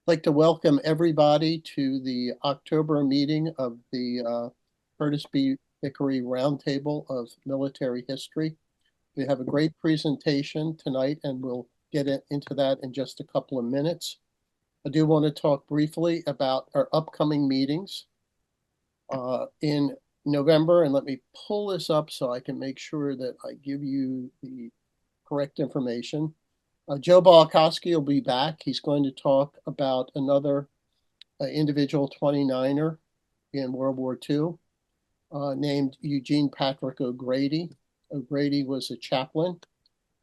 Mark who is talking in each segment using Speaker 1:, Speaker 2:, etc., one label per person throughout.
Speaker 1: like to welcome everybody to the October meeting of the Curtis B. Vickery Roundtable of Military History. We have a great presentation tonight, and we'll get into that in just a couple of minutes. I do want to talk briefly about our upcoming meetings in November, and let me pull this up so I can make sure that I give you the correct information. Joe Balakowski will be back. He's going to talk about another individual 29er in World War II named Eugene Patrick O'Grady. O'Grady was a chaplain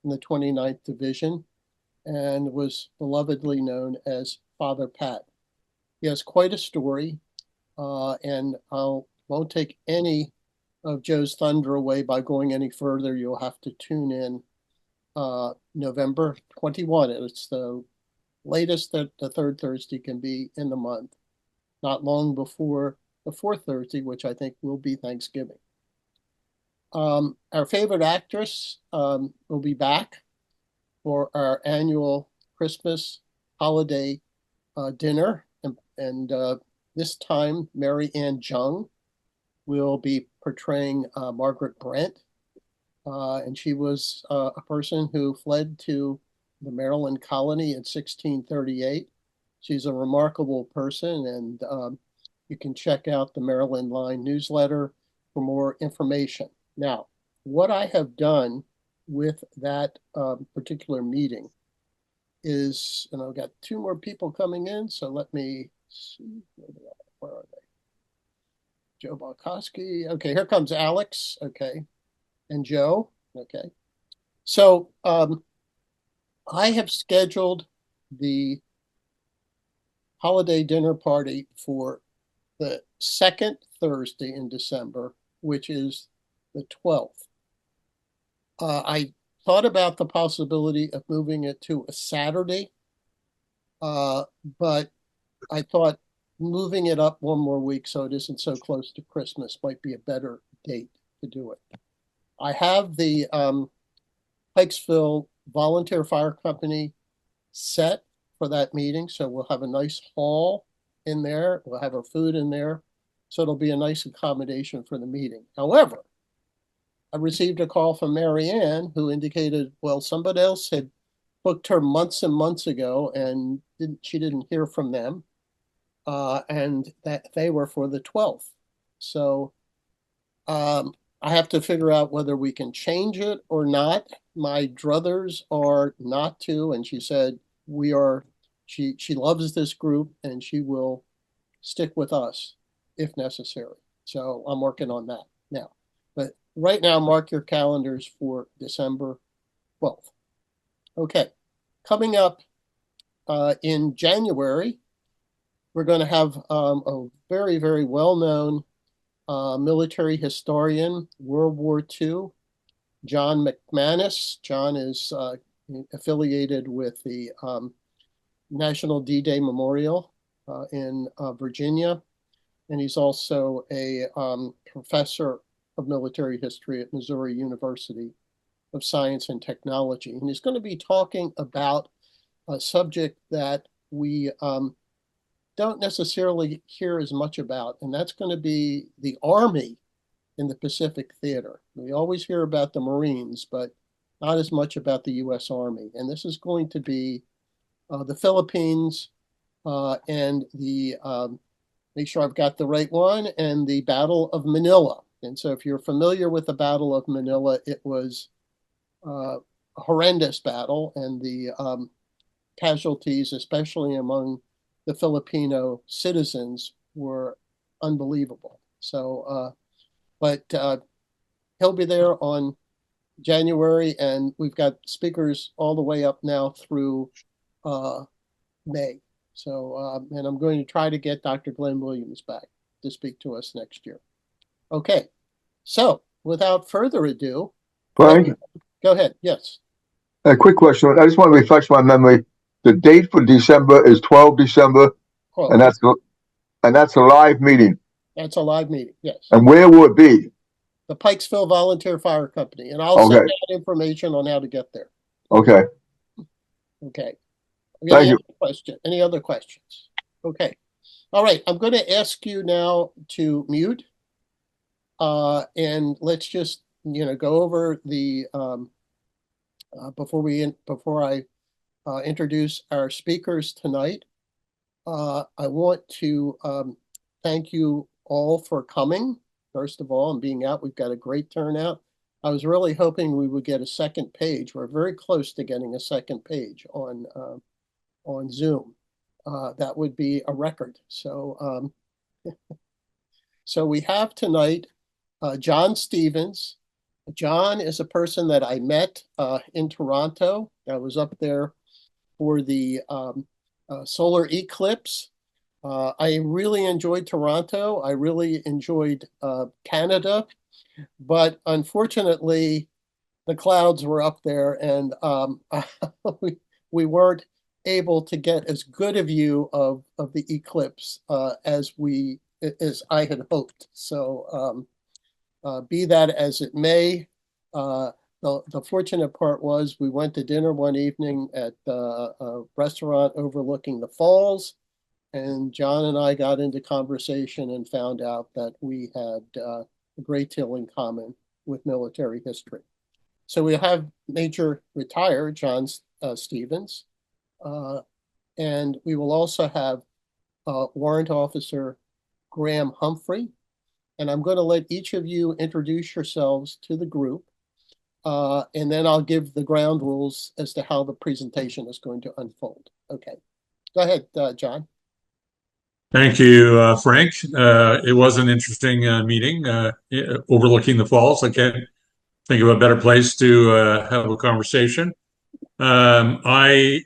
Speaker 1: in the 29th Division and was belovedly known as Father Pat. He has quite a story, and I won't take any of Joe's thunder away by going any further. You'll have to tune in November 21. It's the latest that the third Thursday can be in the month, not long before the fourth Thursday, which I think will be Thanksgiving. Our favorite actress will be back for our annual Christmas holiday dinner, and this time Mary Ann Jung will be portraying Margaret Brent. And she was a person who fled to the Maryland colony in 1638. She's a remarkable person, and you can check out the Maryland Line newsletter for more information. Now, what I have done with that particular meeting is, and I've got two more people coming in, so let me see, where are they? Joe Balkowski. Okay, here comes Alex. Okay. And Joe. Okay. So I have scheduled the holiday dinner party for the second Thursday in December, which is the 12th. I thought about the possibility of moving it to a Saturday, but I thought moving it up one more week so it isn't so close to Christmas might be a better date to do it. I have the Pikesville Volunteer Fire Company set for that meeting, so we'll have a nice hall in there. We'll have our food in there, so it'll be a nice accommodation for the meeting. However, I received a call from Mary Ann who indicated, well, somebody else had booked her months and months ago, and she didn't hear from them, and that they were for the 12th. So I have to figure out whether we can change it or not. My druthers are not to, and she said she loves this group and she will stick with us if necessary. So I'm working on that now. But right now, mark your calendars for December 12th. Okay, coming up in January, we're going to have a very, very well-known military historian, World War II, John McManus. John is affiliated with the National D-Day Memorial in Virginia, and he's also a professor of military history at Missouri University of Science and Technology. And he's going to be talking about a subject that we don't necessarily hear as much about, and that's going to be the Army in the Pacific Theater. We always hear about the Marines, but not as much about the U.S. Army. And this is going to be the Philippines and the, make sure I've got the right one, and the Battle of Manila. And so if you're familiar with the Battle of Manila, it was a horrendous battle, and the casualties, especially among the Filipino citizens, were unbelievable. So, but he'll be there on January, and we've got speakers all the way up now through May. So, and I'm going to try to get Dr. Glenn Williams back to speak to us next year. Okay, so without further ado,
Speaker 2: Frank,
Speaker 1: go ahead. Yes.
Speaker 2: a quick question. I just want to refresh my memory. The date for December is 12 December, and that's a live meeting.
Speaker 1: That's a live meeting, yes.
Speaker 2: And where will it be?
Speaker 1: The Pikesville Volunteer Fire Company, and I'll send out information on how to get there.
Speaker 2: Okay.
Speaker 1: Okay.
Speaker 2: Thank you.
Speaker 1: Any other questions? Okay. All right. I'm going to ask you now to mute. And let's just, go over the, before I introduce our speakers tonight. I want to thank you all for coming, first of all, and being out. We've got a great turnout. I was really hoping we would get a second page. We're very close to getting a second page on Zoom. That would be a record. So, so we have tonight John Stevens. John is a person that I met in Toronto. I was up there for the solar eclipse. I really enjoyed Toronto. I really enjoyed Canada, but unfortunately, the clouds were up there, and we weren't able to get as good a view of the eclipse as I had hoped. So, be that as it may, the fortunate part was we went to dinner one evening at a restaurant overlooking the falls, and John and I got into conversation and found out that we had a great deal in common with military history. So we have Major Retired John Stevens, and we will also have Warrant Officer Graham Humphrey. And I'm going to let each of you introduce yourselves to the group. And then I'll give the ground rules as to how the presentation is going to unfold. Okay. Go ahead, John.
Speaker 3: Thank you, Frank. It was an interesting meeting overlooking the falls. I can't think of a better place to have a conversation. I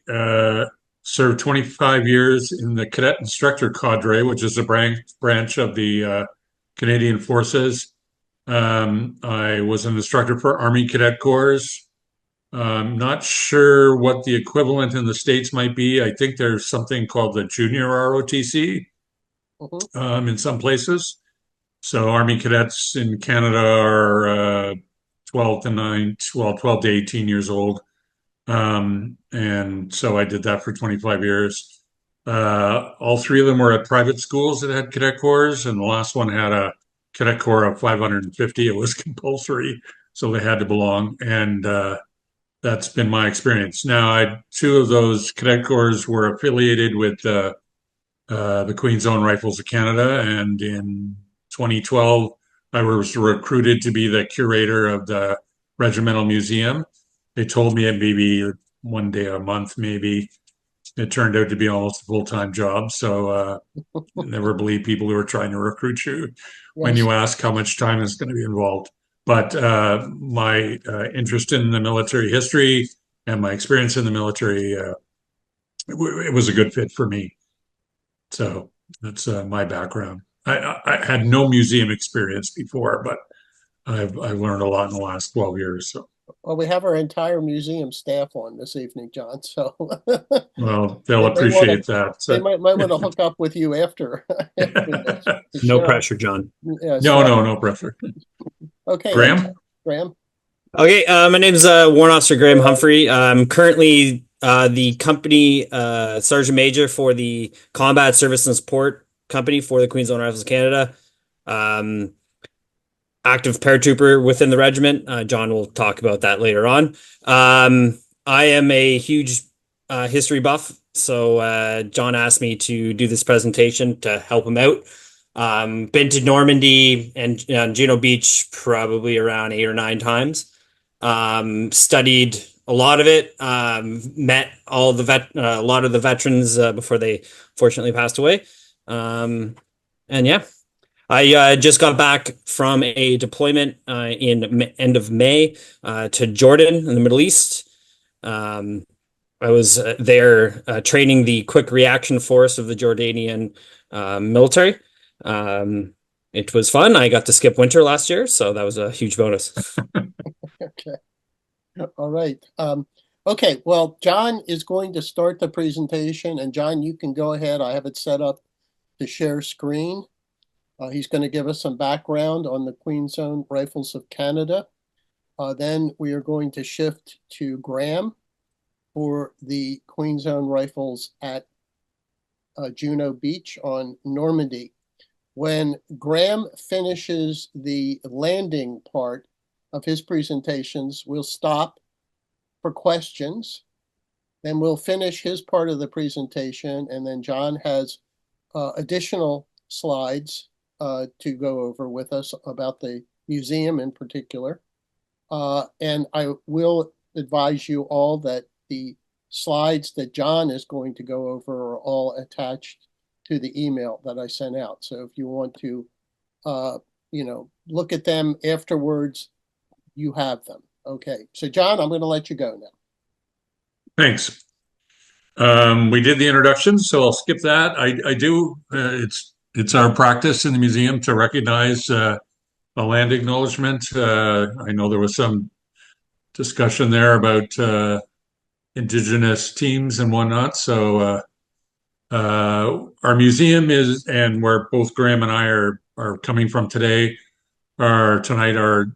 Speaker 3: served 25 years in the Cadet Instructor Cadre, which is a branch of the Canadian Forces. I was an instructor for Army Cadet Corps. Not sure what the equivalent in the States might be. I think there's something called the Junior ROTC in some places. So Army cadets in Canada are 12 to 18 years old. And so I did that for 25 years. All three of them were at private schools that had cadet corps, and the last one had a cadet corps of 550. It was compulsory, so they had to belong. And that's been my experience. Now, two of those cadet corps were affiliated with the Queen's Own Rifles of Canada, and in 2012, I was recruited to be the curator of the Regimental Museum. They told me it'd be one day a month, maybe. It turned out to be almost a full-time job. So never believe people who are trying to recruit you when you ask how much time is going to be involved. But my interest in the military history and my experience in the military, it was a good fit for me. So that's my background. I had no museum experience before, but I've learned a lot in the last 12 years. So.
Speaker 1: Well, we have our entire museam staff on this evening, John. So,
Speaker 3: well, they'll appreciate that.
Speaker 1: So. They might want to hook up with you after this.
Speaker 4: No pressure, John.
Speaker 1: Yeah,
Speaker 3: no pressure.
Speaker 1: Okay,
Speaker 3: Graham.
Speaker 4: Okay, my name is Warrant Officer Graham Humphrey. I'm currently the company Sergeant Major for the Combat Service and Support Company for the Queen's Own Rifles of Canada. Active paratrooper within the regiment. John will talk about that later on. I am a huge history buff, so John asked me to do this presentation to help him out. Been to Normandy and Juno Beach probably around 8 or 9 times. Studied a lot of it. Met all the a lot of the veterans before they fortunately passed away. And yeah. I just got back from a deployment in end of May to Jordan in the Middle East. I was there training the quick reaction force of the Jordanian military. It was fun. I got to skip winter last year, so that was a huge bonus.
Speaker 1: Okay. All right. Okay, well, John is going to start the presentation, and John, you can go ahead. I have it set up to share screen. He's going to give us some background on the Queen's Own Rifles of Canada. Then we are going to shift to Graham, for the Queen's Own Rifles at Juno Beach on Normandy. When Graham finishes the landing part of his presentations, we'll stop for questions. Then we'll finish his part of the presentation, and then John has additional slides to go over with us about the museum in particular. And I will advise you all that the slides that John is going to go over are all attached to the email that I sent out. So if you want to, look at them afterwards, you have them. Okay. So John, I'm going to let you go now.
Speaker 3: Thanks. We did the introduction, so I'll skip that. I do. It's our practice in the museum to recognize a land acknowledgement. I know there was some discussion there about indigenous teams and whatnot. So our museum is, and where both Graham and I are coming from today, tonight are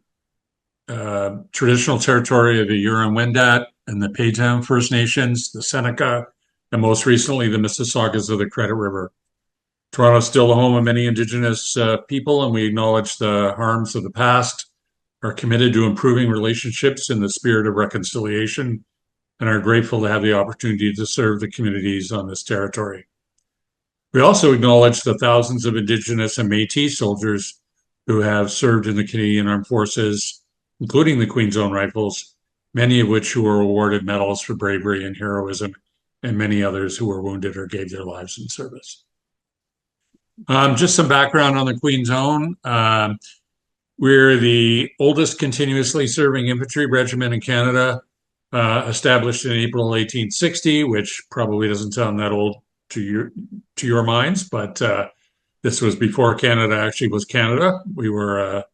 Speaker 3: traditional territory of the Huron-Wendat and the Paytown First Nations, the Seneca, and most recently the Mississaugas of the Credit River. Toronto is still the home of many Indigenous people, and we acknowledge the harms of the past, are committed to improving relationships in the spirit of reconciliation, and are grateful to have the opportunity to serve the communities on this territory. We also acknowledge the thousands of Indigenous and Métis soldiers who have served in the Canadian Armed Forces, including the Queen's Own Rifles, many of which who were awarded medals for bravery and heroism, and many others who were wounded or gave their lives in service. Just some background on the Queen's Own. We're the oldest continuously serving infantry regiment in Canada, established in April 1860, which probably doesn't sound that old to your minds, but this was before Canada actually was Canada. We were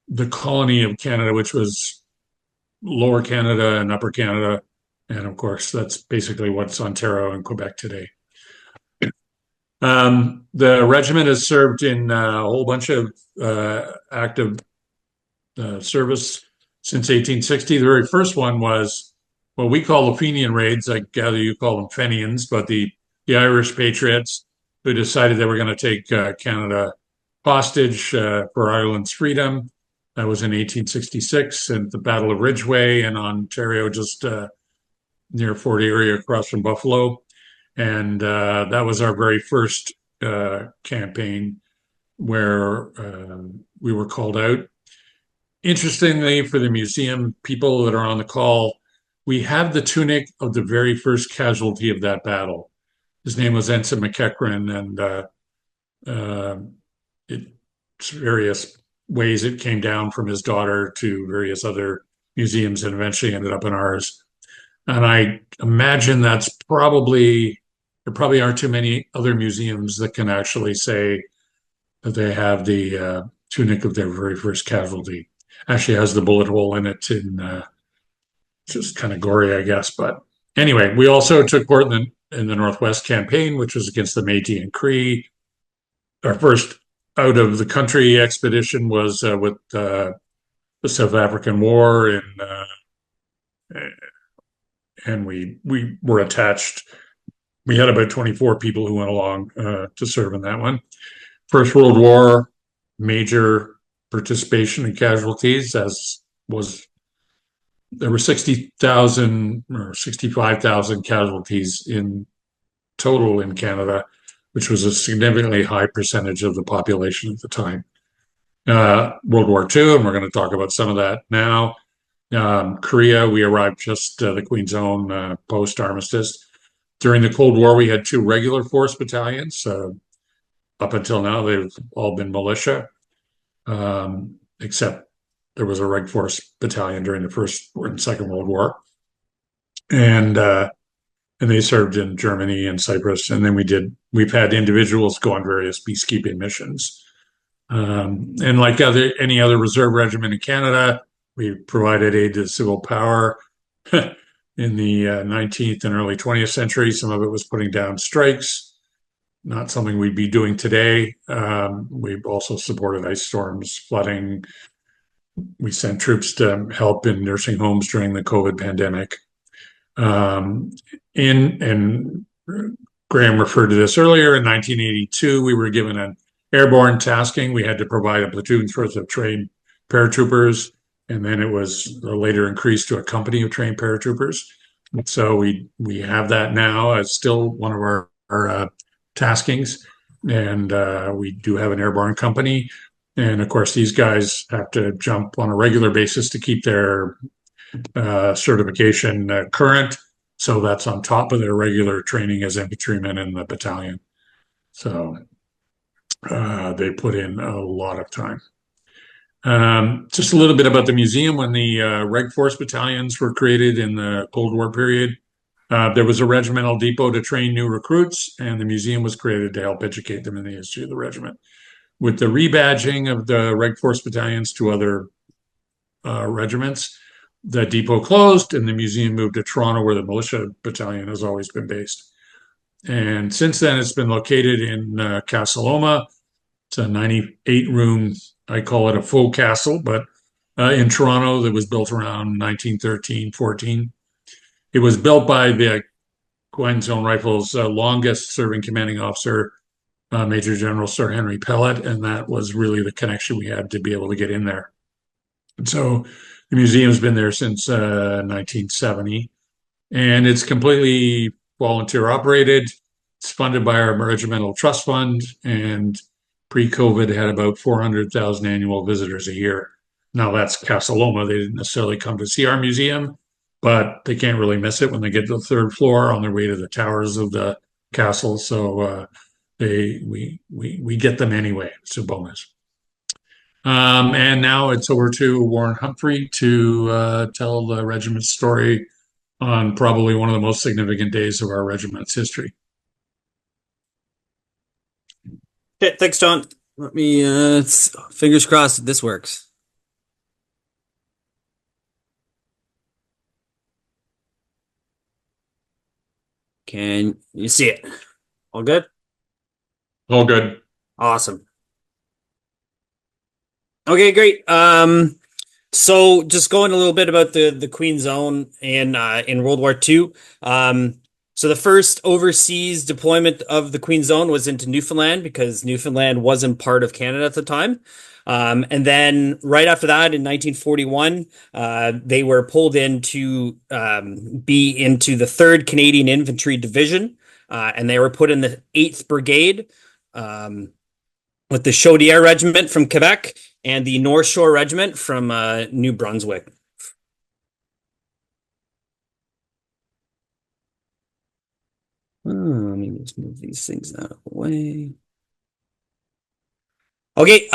Speaker 3: the colony of Canada, which was Lower Canada and Upper Canada. And of course, that's basically what's Ontario and Quebec today. The regiment has served in a whole bunch of active service since 1860. The very first one was what we call the Fenian raids. I gather you call them Fenians, but the Irish patriots who decided they were going to take Canada hostage for Ireland's freedom. That was in 1866 at the Battle of Ridgeway in Ontario, just near Fort Erie across from Buffalo. And that was our very first campaign where we were called out. Interestingly, for the museum people that are on the call, we have the tunic of the very first casualty of that battle. His name was Ensign McEachran, and it's various ways it came down from his daughter to various other museums and eventually ended up in ours. And I imagine there probably aren't too many other museums that can actually say that they have the tunic of their very first casualty. Actually has the bullet hole in it, and just kind of gory, I guess. But anyway, we also took part in the Northwest Campaign, which was against the Métis and Cree. Our first out of the country expedition was with the South African War, and we were attached. We had about 24 people who went along to serve in that one. First World War, major participation in casualties, there were 60,000 or 65,000 casualties in total in Canada, which was a significantly high percentage of the population at the time. World War II, and we're going to talk about some of that now. Korea, we arrived just the Queen's Own post-armistice. During the Cold War, we had 2 regular force battalions. Up until now, they've all been militia, except there was a Reg Force battalion during the First and Second World War. And they served in Germany and Cyprus. And then we've had individuals go on various peacekeeping missions. And like any other reserve regiment in Canada, we provided aid to civil power in the 19th and early 20th century. Some of it was putting down strikes, not something we'd be doing today. We've also supported ice storms, flooding, we sent troops to help in nursing homes during the COVID pandemic. And Graham referred to this earlier. In 1982, we were given an airborne tasking. We had to provide a platoon's worth of trained paratroopers, and then it was later increased to a company of trained paratroopers. So we have that now as still one of our taskings, and we do have an airborne company. And of course, these guys have to jump on a regular basis to keep their certification current. So that's on top of their regular training as infantrymen in the battalion. So they put in a lot of time. Just a little bit about the museum. When the Reg Force battalions were created in the Cold War period, there was a regimental depot to train new recruits, and the museum was created to help educate them in the history of the regiment. With the rebadging of the Reg Force battalions to other regiments, the depot closed and the museum moved to Toronto, where the militia battalion has always been based. And since then, it's been located in Casa Loma. It's a 98-room, I call it a faux castle, but in Toronto that was built around 1913-14. It was built by the Queen's Zone Rifles' longest-serving commanding officer, Major General Sir Henry Pellet, and that was really the connection we had to be able to get in there. And so the museum's been there since 1970, and it's completely volunteer operated. It's funded by our Regimental Trust Fund, and pre-COVID had about 400,000 annual visitors a year. Now that's Casa Loma. They didn't necessarily come to see our museum, but they can't really miss it when they get to the third floor on their way to the towers of the castle. So we get them anyway. It's a bonus. And now it's over to Warrant Humphrey to tell the regiment's story on probably one of the most significant days of our regiment's history.
Speaker 4: Okay, thanks, John. Let me, fingers crossed that this works. Can you see it? All good?
Speaker 3: All good.
Speaker 4: Awesome. Okay, great. So just going a little bit about the Queen Zone in World War II. So the first overseas deployment of the Queen Zone was into Newfoundland, because Newfoundland wasn't part of Canada at the time. And then right after that, in 1941, they were pulled in to be into the 3rd Canadian Infantry Division, and they were put in the 8th Brigade with the Chaudière Regiment from Quebec and the North Shore Regiment from New Brunswick. Let me just move these things out of the way. Okay,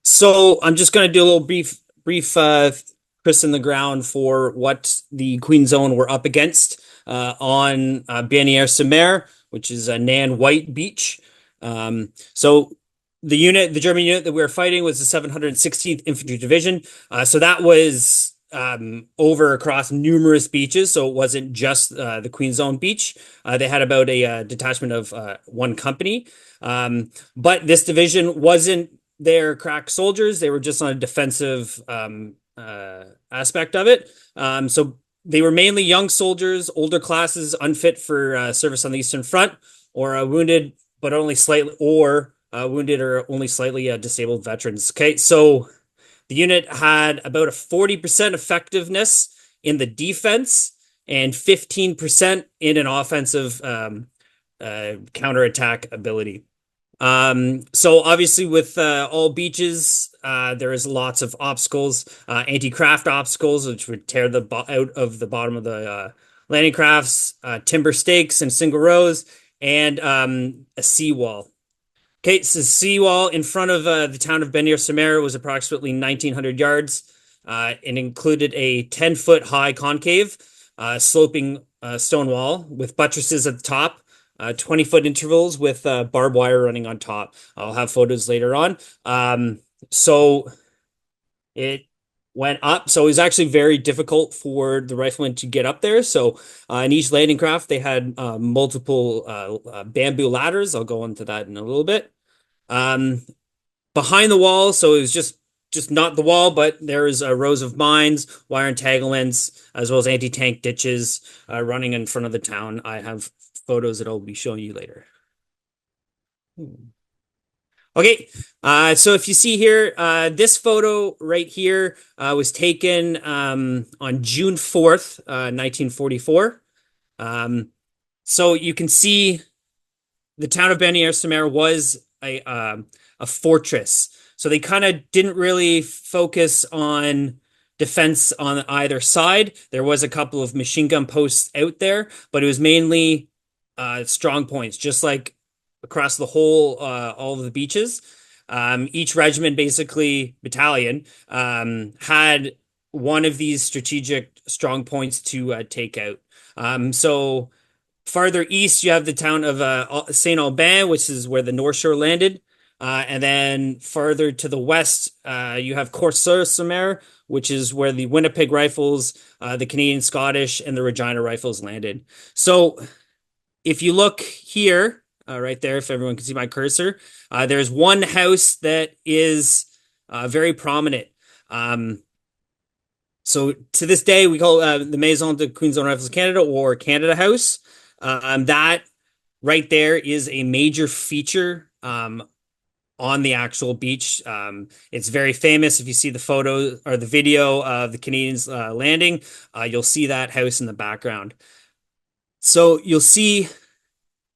Speaker 4: so I'm just going to do a little brief Chris in the ground for what the Queen Zone were up against on Bagnères-sur-Mer, which is a Nan White Beach. So the German unit that we were fighting was the 716th Infantry Division. So that was over across numerous beaches. So it wasn't just the Queen Zone beach. They had about a detachment of one company. But this division wasn't their crack soldiers. They were just on a defensive aspect of it. So they were mainly young soldiers, older classes, unfit for service on the Eastern Front, or wounded but only slightly, or wounded or only slightly disabled veterans. Okay, so the unit had about a 40% effectiveness in the defense and 15% in an offensive counterattack ability. So obviously with all beaches, there is lots of obstacles, anti-craft obstacles, which would tear the out of the bottom of the landing crafts, timber stakes in single rows, and a seawall. Okay, so the seawall in front of the town of Bagnères-sur-Mer was approximately 1,900 yards. It included a 10-foot high concave, sloping stone wall with buttresses at the top, 20-foot intervals with barbed wire running on top. I'll have photos later on. So it went up. So it was actually very difficult for the riflemen to get up there. So in each landing craft, they had multiple bamboo ladders. I'll go into that in a little bit. Behind the wall, so it was just just not the wall, but there's rows of mines, wire entanglements, as well as anti-tank ditches running in front of the town. I have photos that I'll be showing you later. Okay, so if you see here, this photo right here was taken on June 4th, 1944. So you can see the town of Banières-sur-Mer was a fortress. So they kind of didn't really focus on defense on either side. There was a couple of machine gun posts out there, but it was mainly strong points, just like across the whole all of the beaches. Each regiment, basically battalion, had one of these strategic strong points to take out. So farther east, you have the town of Saint Aubin, which is where the North Shore landed. And then farther to the west, you have Cours-sur-Mer, which is where the Winnipeg Rifles, the Canadian Scottish, and the Regina Rifles landed. So if you look here, right there, if everyone can see my cursor, there's one house that is very prominent. So to this day, we call the Maison de Queen's Own Rifles of Canada, or Canada House. That right there is a major feature on the actual beach. It's very famous. If you see the photo or the video of the Canadians landing, you'll see that house in the background. So you'll see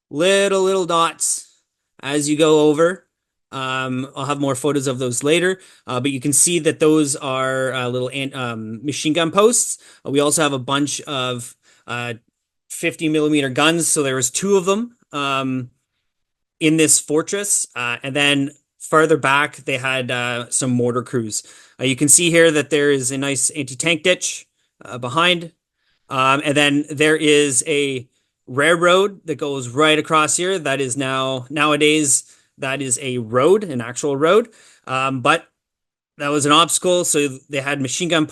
Speaker 4: little dots as you go over. I'll have more photos of those later, but you can see that those are little machine gun posts. We also have a bunch of 50 millimeter guns. So there was two of them in this fortress. And then farther back, they had some mortar crews. You can see here that there is a nice anti-tank ditch behind. And then there is a railroad that goes right across here. That is nowadays, that is a road, an actual road. But that was an obstacle. So they had machine gun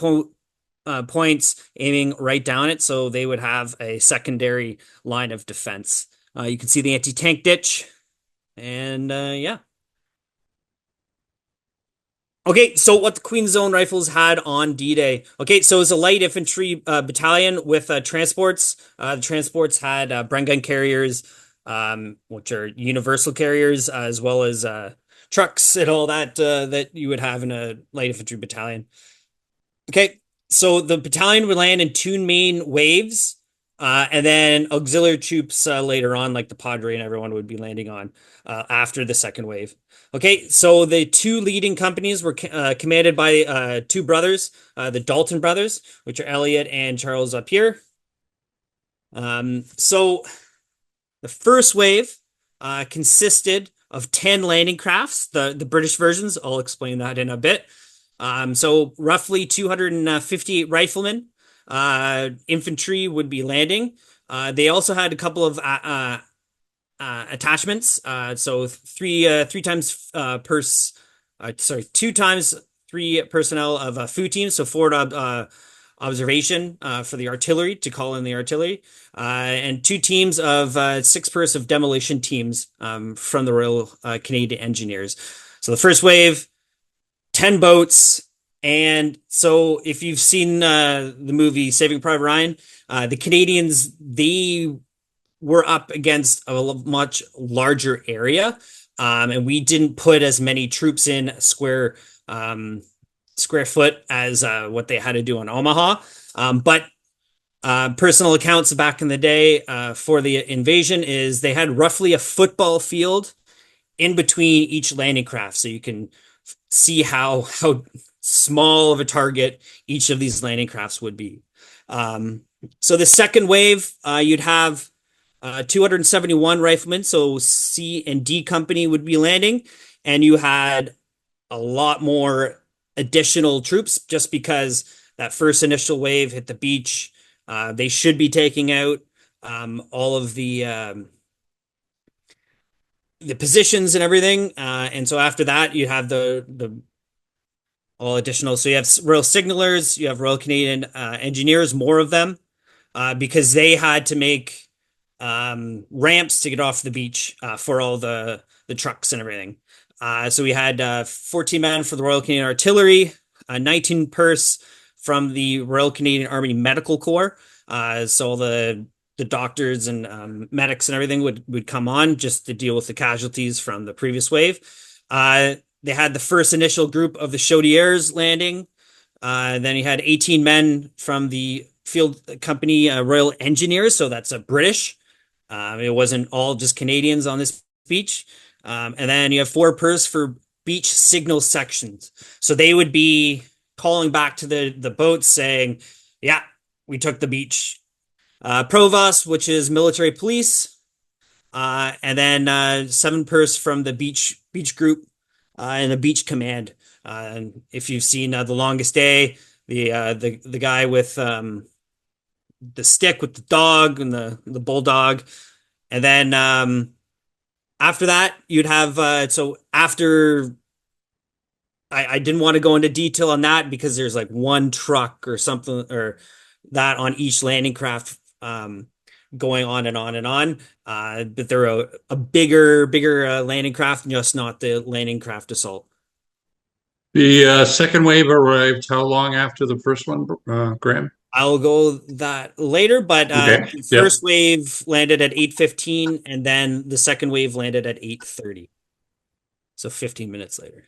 Speaker 4: points aiming right down it. So they would have a secondary line of defense. You can see the anti-tank ditch. And yeah. Okay, so what the Queen's Own Rifles had on D-Day. Okay, so it was a light infantry battalion with transports. The transports had Bren gun carriers, which are universal carriers, as well as trucks and all that that you would have in a light infantry battalion. Okay, so the battalion would land in two main waves, and then auxiliary troops later on, like the Padre and everyone, would be landing on after the second wave. Okay, so the two leading companies were commanded by two brothers, the Dalton brothers, which are Elliot and Charles Pierre. So the first wave consisted of 10 landing crafts, the British versions. I'll explain that in a bit. So roughly 258 riflemen, infantry would be landing. They also had a couple of attachments. So two times three personnel of FU teams. So forward observation for the artillery to call in the artillery, and two teams of 6 persons of demolition teams from the Royal Canadian Engineers. So the first wave, 10 boats. And so if you've seen the movie Saving Private Ryan, the Canadians, they were up against a much larger area, and we didn't put as many troops in square foot as what they had to do in Omaha. But personal accounts back in the day for the invasion is they had roughly a football field in between each landing craft, so you can see how small of a target each of these landing crafts would be. So the second wave, you'd have 271 riflemen, so C and D company would be landing, and you had a lot more additional troops just because that first initial wave hit the beach. They should be taking out all of the positions and everything, and so after that you have the all additional. So you have Royal Signalers, you have Royal Canadian Engineers, more of them, because they had to make ramps to get off the beach for all the trucks and everything. So we had 14 men for the Royal Canadian Artillery, 19 pers from the Royal Canadian Army Medical Corps. So the doctors and medics and everything would come on just to deal with the casualties from the previous wave. They had the first initial group of the Chaudières landing. Then you had 18 men from the field company Royal Engineers, so that's a British. It wasn't all just Canadians on this beach. And then you have 4 pers for beach signal sections. So they would be calling back to the boats saying, yeah, we took the beach. Provost, which is military police. And then 7 pers from the beach group and the beach command. If you've seen The Longest Day, the guy with the stick with the dog and the bulldog. And then after that, you'd have so after I didn't want to go into detail on that because there's like one truck or something or that on each landing craft going on and on and on. But they're a bigger landing craft, just not the landing craft assault.
Speaker 3: The second wave arrived how long after the first one, Graham?
Speaker 4: I'll go that later, but
Speaker 3: Okay.
Speaker 4: the first wave landed at 8:15, and then the second wave landed at 8:30. So 15 minutes later.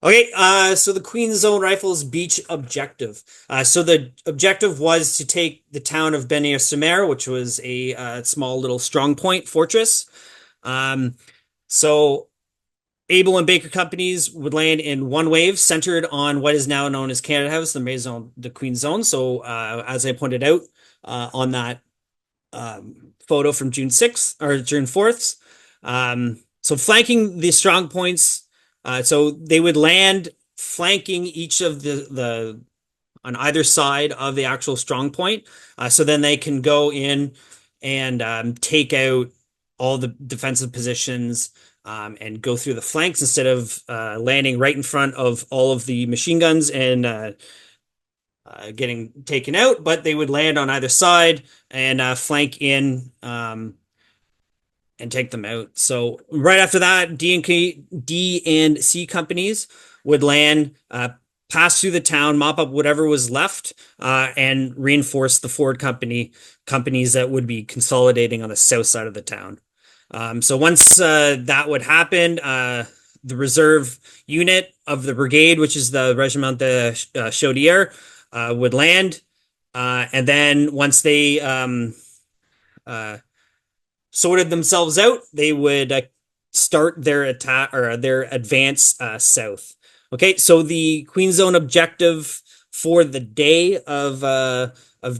Speaker 4: Okay, so the Queen's Own Rifles beach objective. So the objective was to take the town of Beni-sur-Mer, which was a small little strong point fortress. So Able and Baker companies would land in one wave centered on what is now known as Canada House, the Maison de Queen's Zone. So as I pointed out on that photo from June 6th or June 4th. So flanking the strong points, so they would land flanking each of the on either side of the actual strong point. So then they can go in and take out all the defensive positions and go through the flanks instead of landing right in front of all of the machine guns and getting taken out. But they would land on either side and flank in and take them out. So right after that, D and C companies would land, pass through the town, mop up whatever was left, and reinforce the forward companies that would be consolidating on the south side of the town. So once that would happen, the reserve unit of the brigade, which is the Regimental Chaudière, would land, and then once they sorted themselves out, they would start their attack or their advance south. Okay, so the Queen's Zone objective for the day of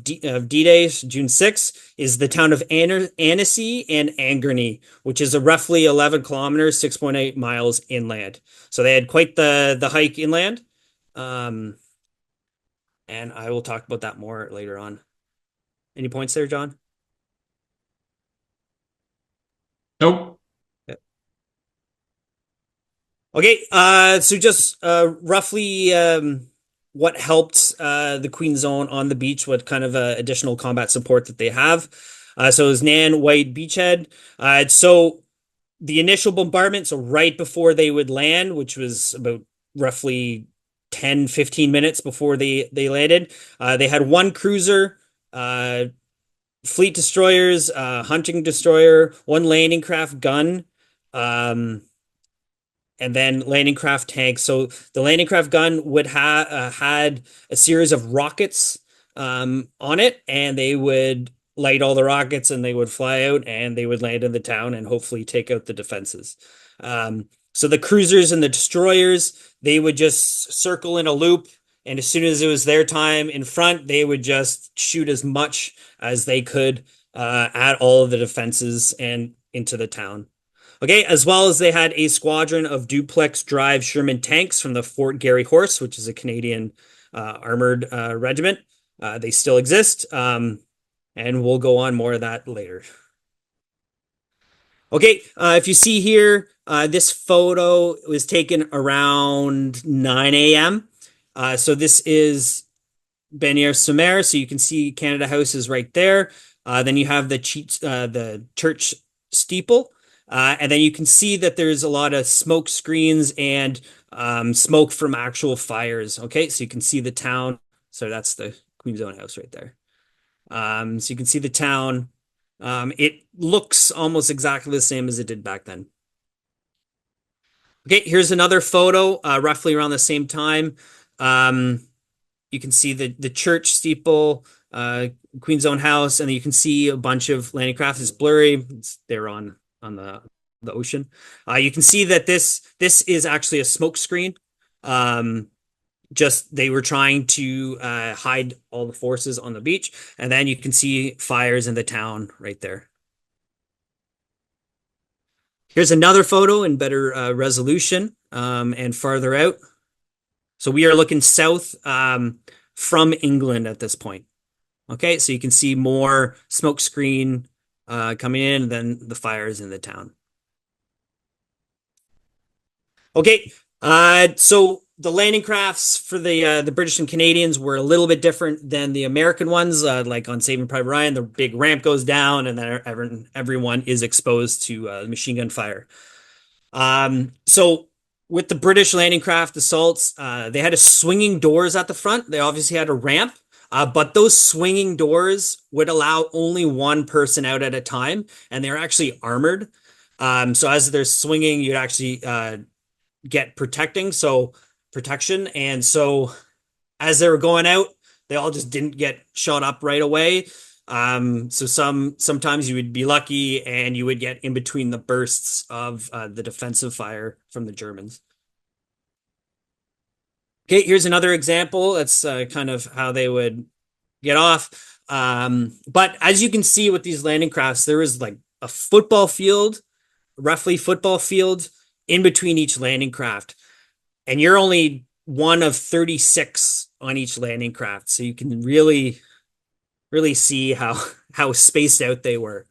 Speaker 4: D-Day, June 6th, is the town of Annecy and Angerny, which is a roughly 11 kilometers, 6.8 miles inland. So they had quite the hike inland. And I will talk about that more later on. Any points there, John?
Speaker 3: Nope.
Speaker 4: Okay, so just roughly what helped the Queen's Zone on the beach, what kind of additional combat support that they have. So it was Nan White Beachhead. So the initial bombardment, so right before they would land, which was about roughly 10, 15 minutes before they landed, they had 1 cruiser, fleet destroyers, hunting destroyer, 1 landing craft gun, and then landing craft tanks. So the landing craft gun would have had a series of rockets on it, and they would light all the rockets and they would fly out and they would land in the town and hopefully take out the defenses. So the cruisers and the destroyers, they would just circle in a loop, and as soon as it was their time in front, they would just shoot as much as they could at all of the defenses and into the town. Okay, as well as they had a squadron of duplex drive Sherman tanks from the Fort Garry Horse, which is a Canadian armored regiment. They still exist, and we'll go on more of that later. Okay, if you see here, this photo was taken around 9 a.m. So this is Beni-sur-Mer, so you can see Canada House is right there. Then you have the church steeple. And then you can see that there's a lot of smoke screens and smoke from actual fires. Okay, so you can see the town. So that's the Queen's Own House right there. So you can see the town. It looks almost exactly the same as it did back then. Okay, here's another photo, roughly around the same time. You can see the church steeple, Queen's Own House, and you can see a bunch of landing craft. It's blurry. They're on the ocean. You can see that this is actually a smoke screen. Just they were trying to hide all the forces on the beach, and then you can see fires in the town right there. Here's another photo in better resolution and farther out. So we are looking south from England at this point. Okay, so you can see more smoke screen coming in, and then the fires in the town. Okay, so the landing crafts for the British and Canadians were a little bit different than the American ones. Like on Saving Private Ryan, the big ramp goes down, and then everyone is exposed to machine gun fire. So with the British landing craft assaults, they had a swinging doors at the front. They obviously had a ramp, but those swinging doors would allow only one person out at a time, and they're actually armored. So as they're swinging, you'd actually get protection. And so as they were going out, they all just didn't get shot up right away. So sometimes you would be lucky and you would get in between the bursts of the defensive fire from the Germans. Okay, here's another example. That's kind of how they would get off. But as you can see with these landing crafts, there is like a roughly football field in between each landing craft. And you're only one of 36 on each landing craft. So you can really see how spaced out they were.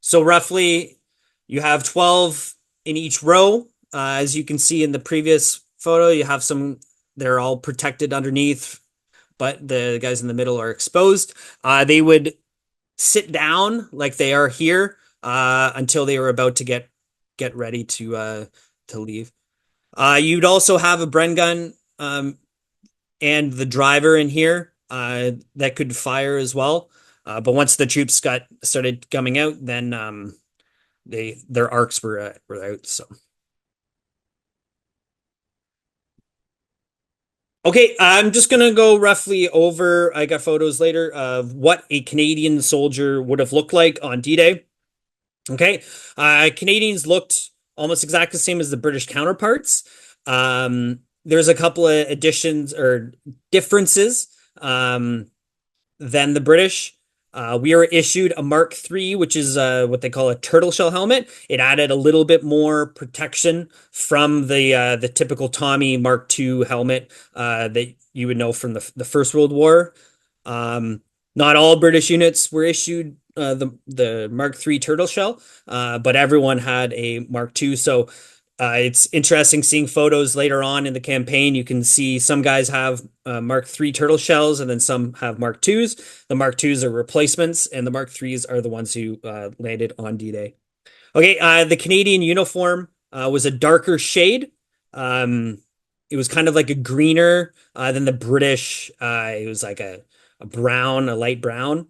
Speaker 4: So roughly you have 12 in each row. As you can see in the previous photo, you have they're all protected underneath, but the guys in the middle are exposed. They would sit down like they are here until they were about to get ready to leave. You'd also have a Bren gun and the driver in here that could fire as well. But once the troops started coming out, then their arcs were out. So okay, I'm just gonna go roughly over. I got photos later of what a Canadian soldier would have looked like on D-Day. Okay, Canadians looked almost exactly the same as the British counterparts. There's a couple of additions or differences than the British. We were issued a Mark III, which is what they call a turtle shell helmet. It added a little bit more protection from the typical Tommy Mark II helmet that you would know from the First World War. Not all British units were issued the Mark III turtle shell, but everyone had a Mark II. So it's interesting seeing photos later on in the campaign. You can see some guys have Mark III turtle shells, and then some have Mark IIs. The Mark IIs are replacements, and the Mark IIIs are the ones who landed on D-Day. Okay, the Canadian uniform was a darker shade. It was kind of like a greener than the British. It was like a brown, a light brown.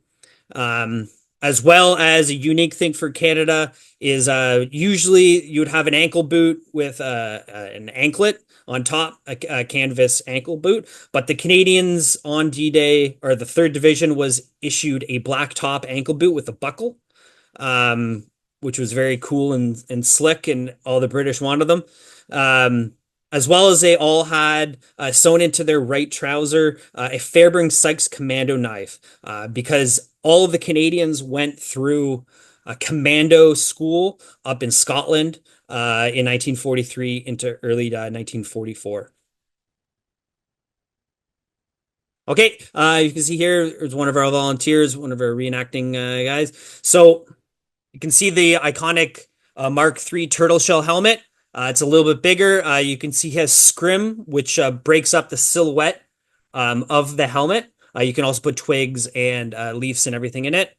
Speaker 4: As well as a unique thing for Canada is usually you would have an ankle boot with an anklet on top, a canvas ankle boot. But the Canadians on D-Day, or the 3rd Division, was issued a black top ankle boot with a buckle, which was very cool and slick, and all the British wanted them. As well as they all had sewn into their right trouser a Fairbairn Sykes commando knife, because all of the Canadians went through a commando school up in Scotland in 1943 into early 1944. Okay, you can see here is one of our volunteers, one of our reenacting guys. So you can see the iconic Mark III turtle shell helmet. It's a little bit bigger. You can see he has scrim, which breaks up the silhouette of the helmet. You can also put twigs and leaves and everything in it.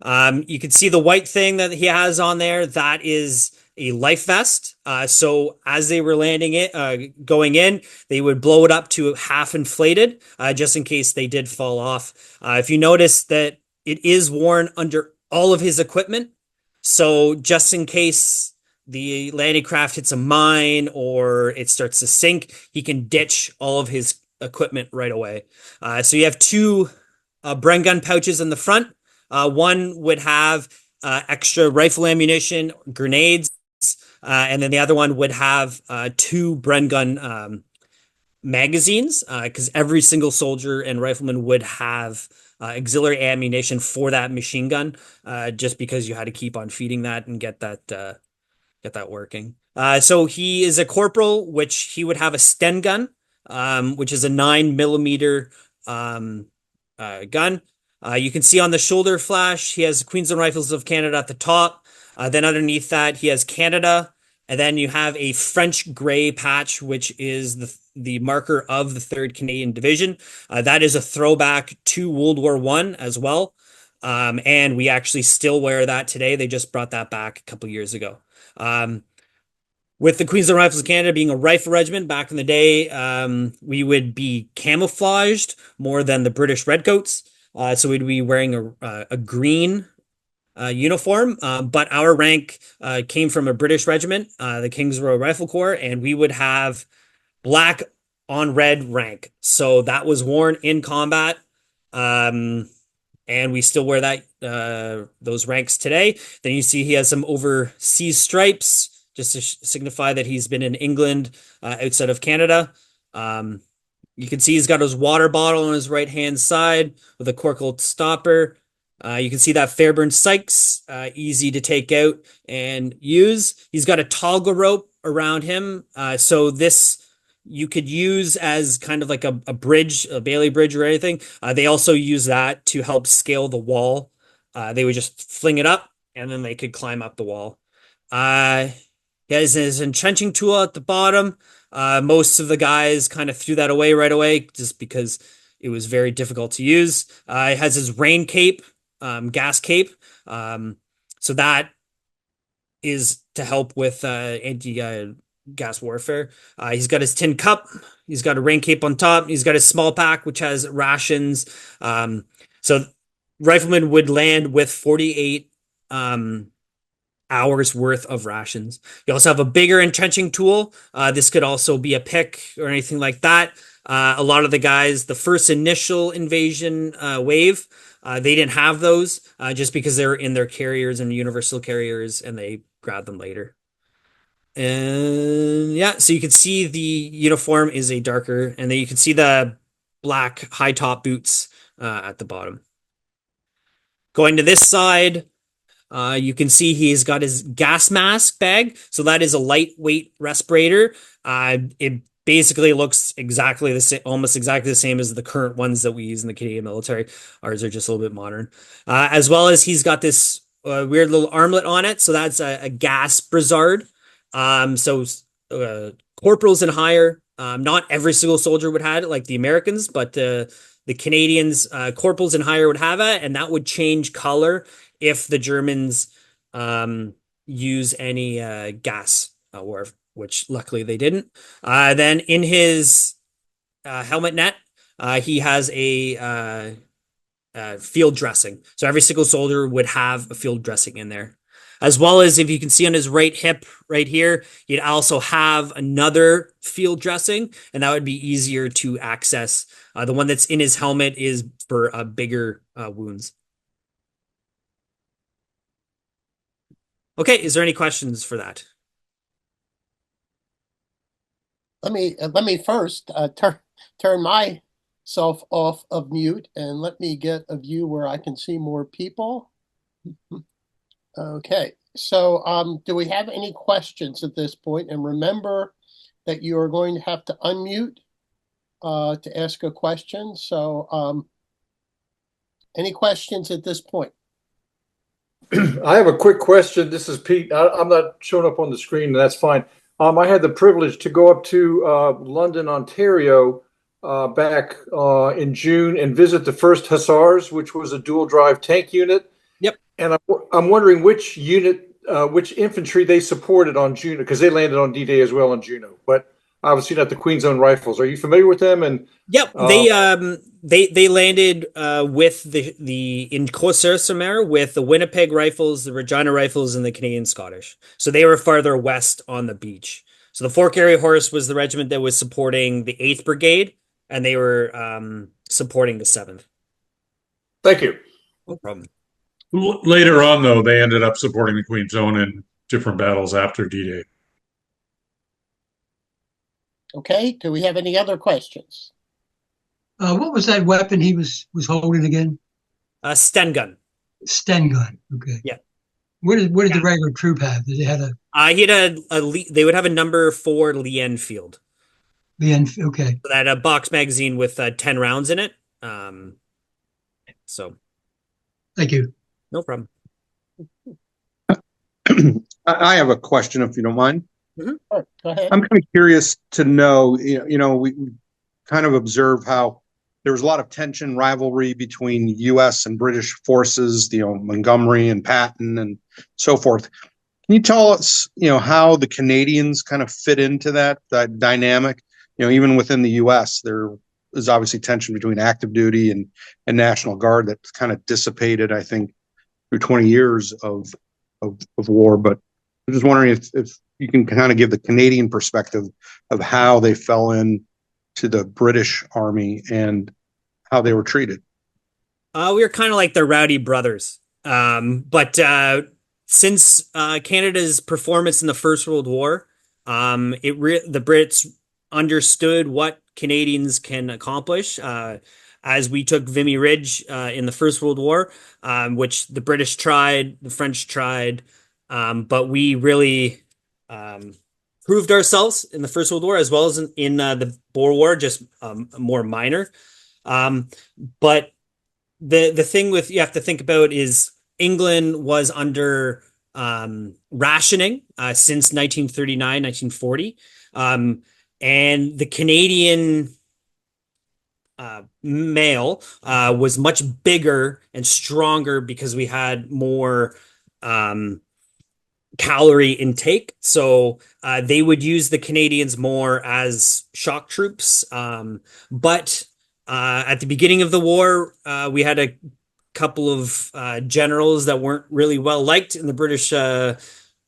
Speaker 4: You can see the white thing that he has on there. That is a life vest. So as they were landing it, going in, they would blow it up to half inflated, just in case they did fall off. If you notice that it is worn under all of his equipment, so just in case the landing craft hits a mine or it starts to sink, he can ditch all of his equipment right away. So you have two Bren gun pouches in the front. One would have extra rifle ammunition, grenades, and then the other one would have two Bren gun magazines, because every single soldier and rifleman would have auxiliary ammunition for that machine gun, just because you had to keep on feeding that and get that working. So he is a corporal, which he would have a Sten gun, which is a 9mm gun. You can see on the shoulder flash, he has Queensland Rifles of Canada at the top. Then underneath that, he has Canada. And then you have a French gray patch, which is the marker of the 3rd Canadian Division. That is a throwback to World War I as well. And we actually still wear that today. They just brought that back a couple years ago. With the Queensland Rifles of Canada being a rifle regiment back in the day, we would be camouflaged more than the British Redcoats. So we'd be wearing a green uniform, but our rank came from a British regiment, the King's Royal Rifle Corps, and we would have black on red rank. So that was worn in combat, and we still wear that those ranks today. Then you see he has some overseas stripes, just to signify that he's been in England outside of Canada. You can see he's got his water bottle on his right-hand side with a cork stopper. You can see that Fairburn Sykes, easy to take out and use. He's got a toggle rope around him. So this you could use as kind of like a bridge, a Bailey bridge or anything. They also use that to help scale the wall. They would just fling it up and then they could climb up the wall. He has his entrenching tool at the bottom. Most of the guys kind of threw that away right away just because it was very difficult to use. He has his rain cape, gas cape. So that is to help with anti-gas warfare. He's got his tin cup. He's got a rain cape on top. He's got his small pack, which has rations. So riflemen would land with 48 hours worth of rations. You also have a bigger entrenching tool. This could also be a pick or anything like that. A lot of the guys, the first initial invasion wave, they didn't have those just because they were in their carriers and universal carriers and they grabbed them later. And yeah, so you can see the uniform is a darker, and then you can see the black high top boots at the bottom. Going to this side, you can see he's got his gas mask bag. So that is a lightweight respirator. It basically looks exactly the same, almost exactly the same as the current ones that we use in the Canadian military. Ours are just a little bit modern. As well as he's got this weird little armlet on it. So that's a gas brassard. So corporals and higher, not every single soldier would have it like the Americans, but the Canadians, corporals and higher would have it, and that would change color if the Germans use any gas war, which luckily they didn't. Then in his helmet net, he has a field dressing. So every single soldier would have a field dressing in there. As well as if you can see on his right hip right here, he'd also have another field dressing, and that would be easier to access. The one that's in his helmet is for bigger wounds. Okay, is there any questions for that?
Speaker 1: Let me first turn myself off of mute and let me get a view where I can see more people. Okay, so do we have any questions at this point? And remember that you are going to have to unmute to ask a question. So any questions at this point?
Speaker 5: I have a quick question. This is Pete. I'm not showing up on the screen, and that's fine. I had the privilege to go up to London, Ontario back in June and visit the 1st Hussars, which was a dual drive tank unit.
Speaker 4: Yep.
Speaker 5: And I'm wondering which unit, which infantry they supported on Juno, because they landed on D-Day as well on Juno, but obviously not the Queen's Own Rifles. Are you familiar with them? And
Speaker 4: Yep, they landed with the in Côte-sur-Mer with the Winnipeg Rifles, the Regina Rifles, and the Canadian Scottish. So they were farther west on the beach. So the Fork Area Horse was the regiment that was supporting the 8th Brigade, and they were supporting the 7th.
Speaker 5: thank you.
Speaker 4: No problem.
Speaker 3: Later on, though, they ended up supporting the Queen's Own in different battles after D-Day.
Speaker 1: Okay, do we have any other questions?
Speaker 6: What was that weapon he was holding again?
Speaker 4: Sten gun.
Speaker 6: Sten gun. Okay.
Speaker 4: Yeah.
Speaker 6: What did the regular troop have? Did they have
Speaker 4: He had they would have a number 4 Lee Enfield.
Speaker 6: the end? Okay.
Speaker 4: So that a box magazine with 10 rounds in it. So
Speaker 6: Thank you.
Speaker 4: no problem.
Speaker 7: I have a question, if you don't mind.
Speaker 1: Sure, go ahead.
Speaker 7: I'm kind of curious to know, we kind of observe how there was a lot of tension, rivalry between U.S. and British forces, Montgomery and Patton and so forth. Can you tell us, how the Canadians kind of fit into that dynamic? Even within the U.S., there is obviously tension between active duty and National Guard that's kind of dissipated, I think, through 20 years of war. But I'm just wondering if you can kind of give the Canadian perspective of how they fell in to the British Army and how they were treated.
Speaker 4: We were kind of like the Rowdy Brothers. But since Canada's performance in the First World War, the Brits understood what Canadians can accomplish. As we took Vimy Ridge in the First World War, which the British tried, the French tried, but we really proved ourselves in the First World War as well as in the Boer War, just more minor. But the thing you have to think about is England was under rationing since 1939, 1940. And the Canadian mail was much bigger and stronger because we had more calorie intake. So they would use the Canadians more as shock troops. But at the beginning of the war, we had a couple of generals that weren't really well liked in the British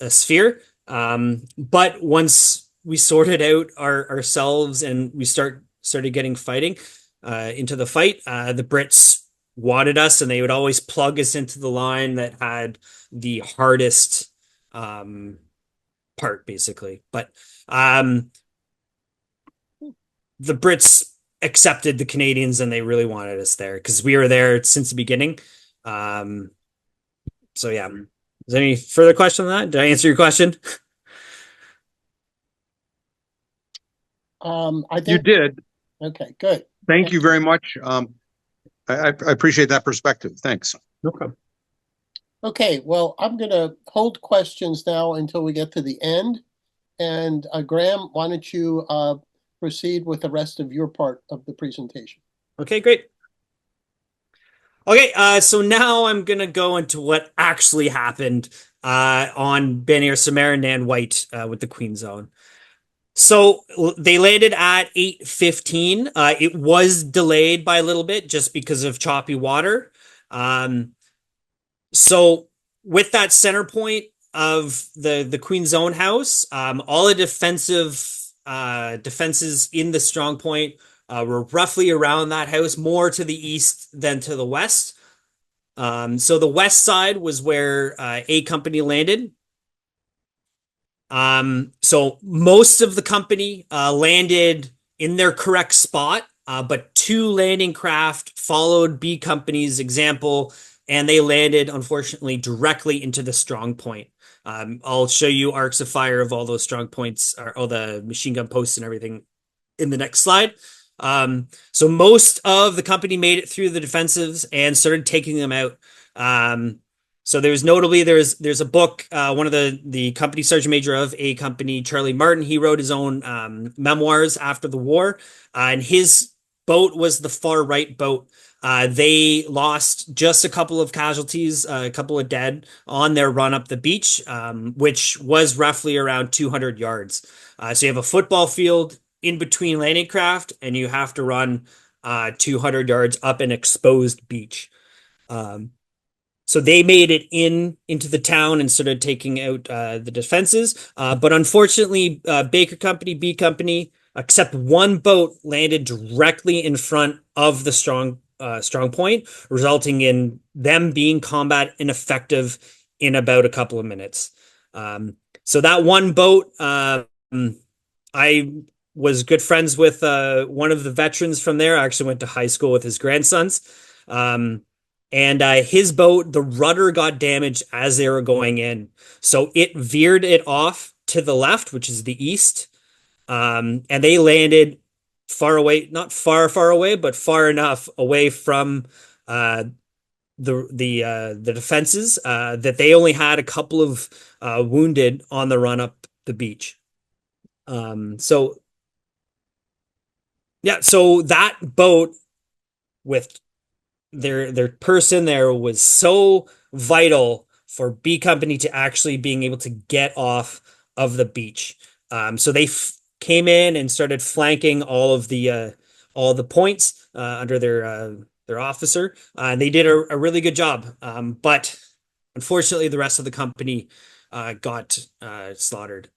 Speaker 4: sphere. But once we sorted out ourselves and we started getting fighting into the fight, the Brits wanted us, and they would always plug us into the line that had the hardest part, basically. But the Brits accepted the Canadians, and they really wanted us there because we were there since the beginning. So yeah. Is there any further question on that? Did I answer your question?
Speaker 1: I think
Speaker 7: You did.
Speaker 1: Okay, good.
Speaker 7: Thank you very much. I appreciate that perspective. Thanks.
Speaker 4: No problem.
Speaker 1: Okay, well, I'm going to hold questions now until we get to the end. And Graham, why don't you proceed with the rest of your part of the presentation?
Speaker 4: Okay, great. Okay, so now I'm going to go into what actually happened on Bagnères-sur-Mer and Nan White with the Queen's Own. So they landed at 8:15. It was delayed by a little bit just because of choppy water. So with that center point of the Queen's Own house, all the defenses in the strong point were roughly around that house, more to the east than to the west. So the west side was where A Company landed. So most of the company landed in their correct spot, but 2 landing craft followed B Company's example, and they landed, unfortunately, directly into the strong point. I'll show you arcs of fire of all those strong points, or all the machine gun posts and everything in the next slide. So most of the company made it through the defensives and started taking them out. So there's a book, one of the company sergeant major of A Company, Charlie Martin, he wrote his own memoirs after the war, and his boat was the far right boat. They lost just a couple of casualties, a couple of dead on their run up the beach, which was roughly around 200 yards. So you have a football field in between landing craft, and you have to run 200 yards up an exposed beach. So they made it into the town and started taking out the defenses. But unfortunately, Baker Company, B Company, except one boat landed directly in front of the strong point, resulting in them being combat ineffective in about a couple of minutes. So that one boat, I was good friends with one of the veterans from there. I actually went to high school with his grandsons. And his boat, the rudder got damaged as they were going in. So it veered it off to the left, which is the east. And they landed far away, not far, far away, but far enough away from the defenses that they only had a couple of wounded on the run up the beach. So that boat with their person there was so vital for B Company to actually being able to get off of the beach. So they came in and started flanking all the points under their officer. They did a really good job. But unfortunately, the rest of the company got slaughtered.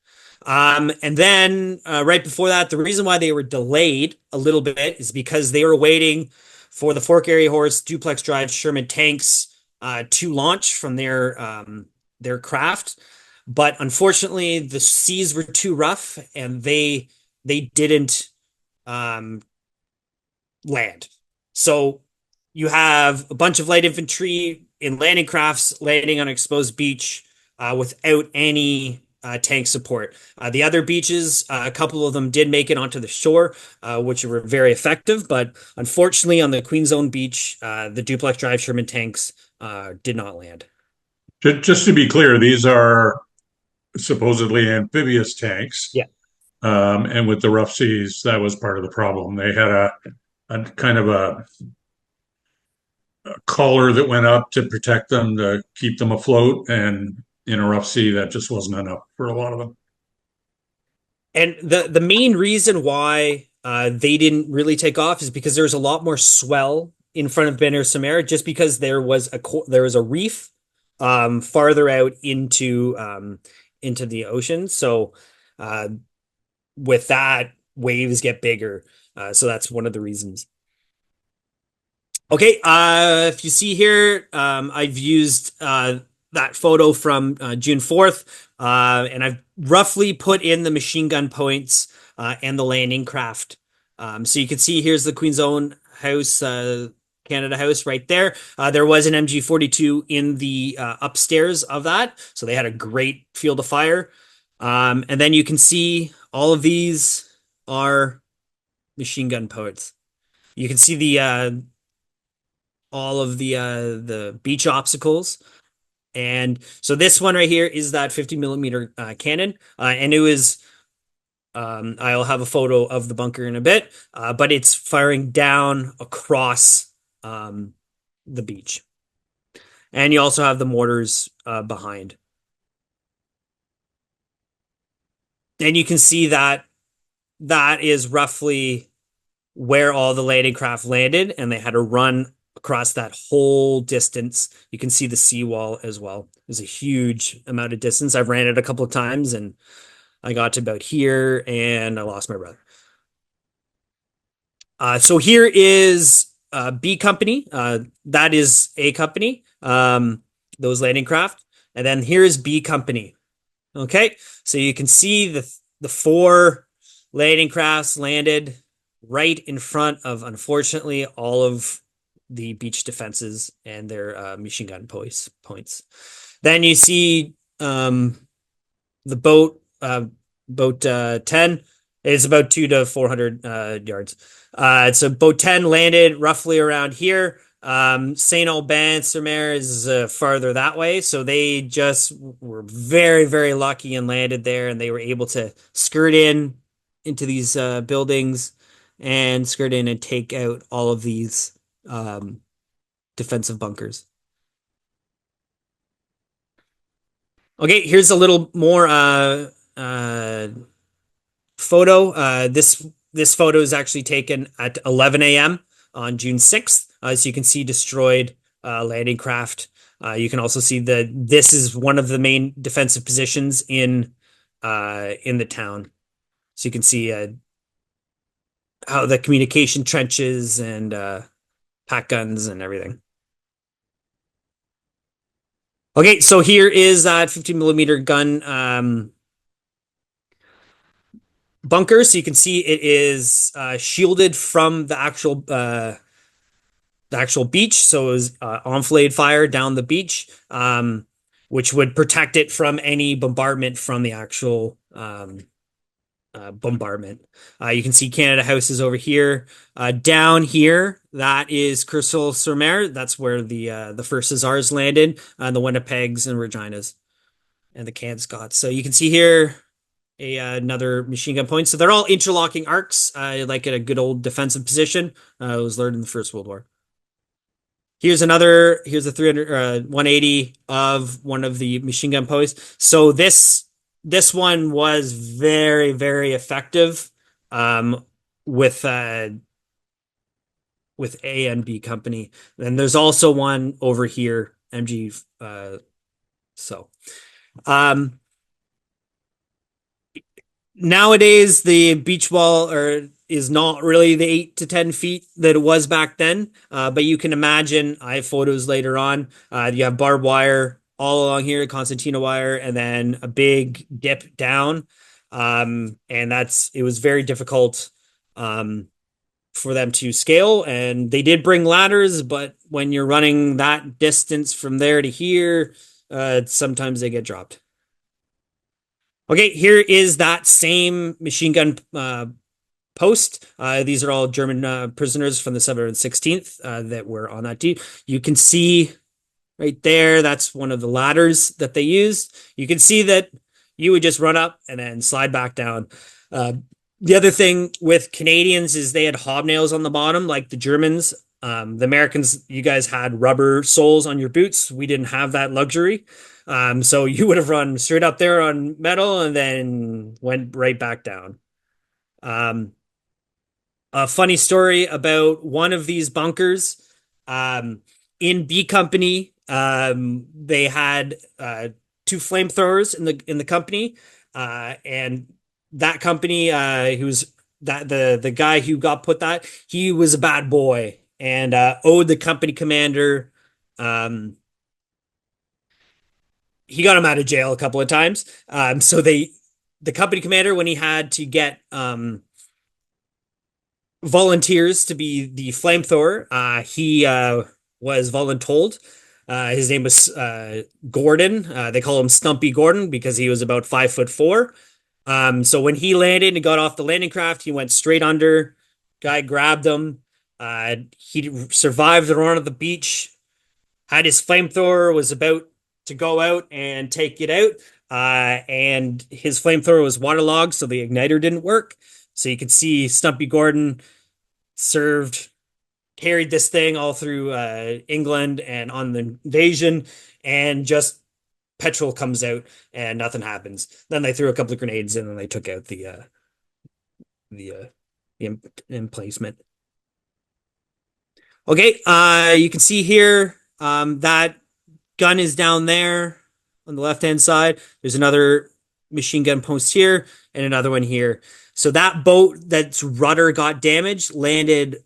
Speaker 4: And then right before that, the reason why they were delayed a little bit is because they were waiting for the Fork Area Horse duplex drive Sherman tanks to launch from their craft. But unfortunately, the seas were too rough and they didn't land. So you have a bunch of light infantry in landing crafts landing on an exposed beach without any tank support. The other beaches, a couple of them did make it onto the shore, which were very effective. But unfortunately, on the Queen Zone beach, the duplex drive Sherman tanks did not land.
Speaker 3: Just to be clear, these are supposedly amphibious tanks.
Speaker 4: Yeah.
Speaker 3: And with the rough seas, that was part of the problem. They had a kind of a collar that went up to protect them, to keep them afloat, and in a rough sea, that just wasn't enough for a lot of them.
Speaker 4: And the main reason why they didn't really take off is because there's a lot more swell in front of Ben Samara, just because there was a reef farther out into the ocean. So with that, waves get bigger. So that's one of the reasons. Okay, if you see here, I've used that photo from June 4th, and I've roughly put in the machine gun points and the landing craft. So you can see here's the Queen's Own House, Canada House right there. There was an MG42 in the upstairs of that, so they had a great field of fire. And then you can see all of these are machine gun points. You can see the all of the beach obstacles. And so this one right here is that 50 millimeter cannon. And it was, I'll have a photo of the bunker in a bit, but it's firing down across the beach. And you also have the mortars behind. And you can see that is roughly where all the landing craft landed, and they had to run across that whole distance. You can see the seawall as well. There's a huge amount of distance. I've ran it a couple of times and I got to about here and I lost my brother. So here is B Company. That is A Company, those landing craft. And then here's B Company. Okay, so you can see the 4 landing crafts landed right in front of, unfortunately, all of the beach defenses and their machine gun points. Then you see the boat 10 is about 200 to 400 yards. So boat 10 landed roughly around here. St. Aubin-sur-Mer is farther that way, so they just were very, very lucky and landed there, and they were able to skirt into these buildings and skirt in and take out all of these defensive bunkers. Okay, here's a little more photo. This photo is actually taken at 11 a.m. on June 6th. So you can see destroyed landing craft. You can also see that this is one of the main defensive positions in the town. So you can see how the communication trenches and pack guns and everything. Okay, so here is that 50 millimeter gun bunker. So you can see it is shielded from the actual beach. So it was enfilade fire down the beach, which would protect it from any bombardment from the actual bombardment. You can see Canada House is over here. Down here, that is Courcelles-sur-Mer. That's where the first Hussars landed, the Winnipegs and Reginas, and the Canscotts. So you can see here another machine gun point. So they're all interlocking arcs, like at a good old defensive position. It was learned in the First World War. Here's a 180 of one of the machine gun posts. So this one was very, very effective with A and B company. And there's also one over here, MG. Nowadays, the beach wall is not really the 8 to 10 feet that it was back then. But you can imagine, I have photos later on. You have barbed wire all along here, concertina wire, and then a big dip down. And it was very difficult for them to scale. And they did bring ladders, but when you're running that distance from there to here, sometimes they get dropped. Okay, here is that same machine gun post. These are all German prisoners from the 716th that were on that team. You can see right there, that's one of the ladders that they used. You can see that you would just run up and then slide back down. The other thing with Canadians is they had hobnails on the bottom, like the Germans. The Americans, you guys had rubber soles on your boots. We didn't have that luxury. So you would have run straight up there on metal and then went right back down. A funny story about one of these bunkers, in B Company, they had 2 flamethrowers in the company, and that company, the guy who got put that, he was a bad boy and owed the company commander. He got him out of jail a couple of times. So the company commander, when he had to get volunteers to be the flamethrower, he was voluntold. His name was Gordon. They call him Stumpy Gordon because he was about 5'4". So when he landed and got off the landing craft, he went straight under. Guy grabbed him. He survived the run of the beach. Had his flamethrower, was about to go out and take it out, and his flamethrower was waterlogged, so the igniter didn't work. So you can see Stumpy Gordon carried this thing all through England and on the invasion, and just petrol comes out and nothing happens. Then they threw a couple of grenades in and they took out the emplacement. Okay, you can see here that gun is down there on the left-hand side. There's another machine gun post here and another one here. So that boat that's rudder got damaged landed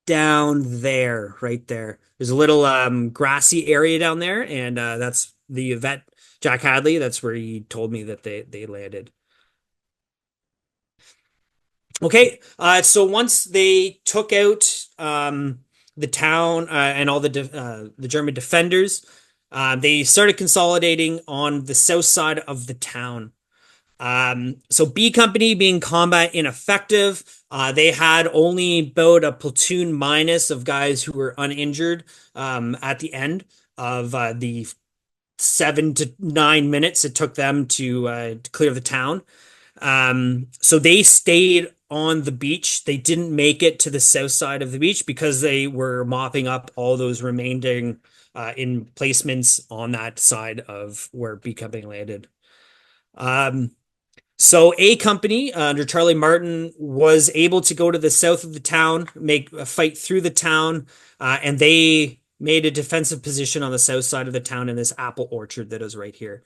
Speaker 4: down there, right there. There's a little grassy area down there, and that's the vet, Jack Hadley. That's where he told me that they landed. Okay, so once they took out the town and all the German defenders, they started consolidating on the south side of the town. So B Company being combat ineffective, they had only about a platoon minus of guys who were uninjured at the end of the 7 to 9 minutes it took them to clear the town. So they stayed on the beach. They didn't make it to the south side of the beach because they were mopping up all those remaining emplacements on that side of where B Company landed. So A Company under Charlie Martin was able to go to the south of the town, make a fight through the town, and they made a defensive position on the south side of the town in this apple orchard that is right here.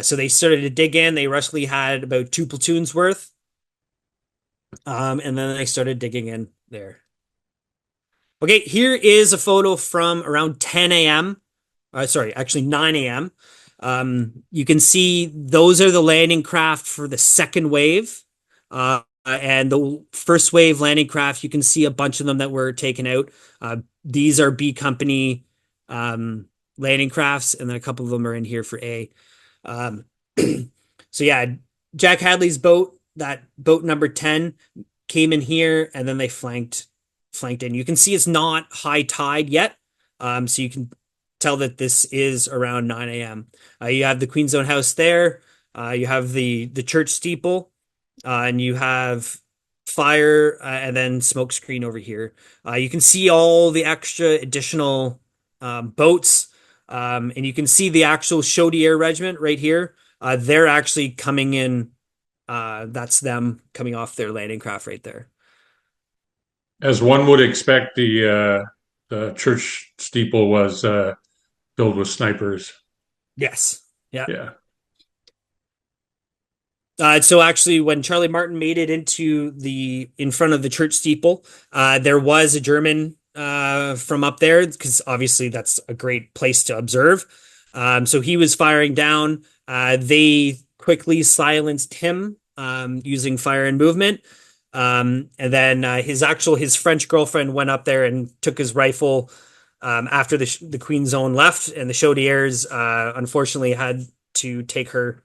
Speaker 4: So they started to dig in. They roughly had about 2 platoons worth. And then they started digging in there. Okay, here is a photo from around 10 a.m. Sorry, actually 9 a.m. You can see those are the landing craft for the second wave. And the first wave landing craft, you can see a bunch of them that were taken out. These are B Company landing crafts, and then a couple of them are in here for A. So yeah, Jack Hadley's boat, that boat number 10, came in here, and then they flanked in. You can see it's not high tide yet, so you can tell that this is around 9 a.m. You have the Queen's House there. You have the church steeple, and you have fire, and then smoke screen over here. You can see all the extra additional boats, and you can see the actual Chaudière Regiment right here. They're actually coming in. That's them coming off their landing craft right there.
Speaker 3: As one would expect, the church steeple was filled with snipers.
Speaker 4: Yes. Yeah.
Speaker 3: Yeah.
Speaker 4: So actually, when Charlie Martin made it in front of the church steeple, there was a German from up there, because obviously that's a great place to observe. So he was firing down. They quickly silenced him using fire and movement. And then his French girlfriend went up there and took his rifle after the Queen's Own left, and the Chaudières unfortunately had to take her.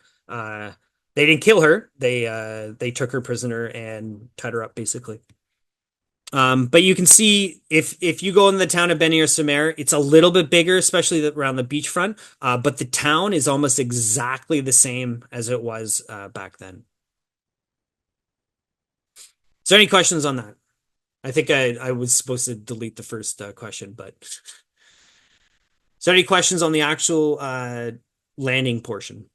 Speaker 4: They didn't kill her. They took her prisoner and tied her up, basically. But you can see if you go in the town of Benières-sur-Mer, it's a little bit bigger, especially around the beachfront. But the town is almost exactly the same as it was back then. Is there any questions on that? I think I was supposed to delete the first question, but is there any questions on the actual landing portion?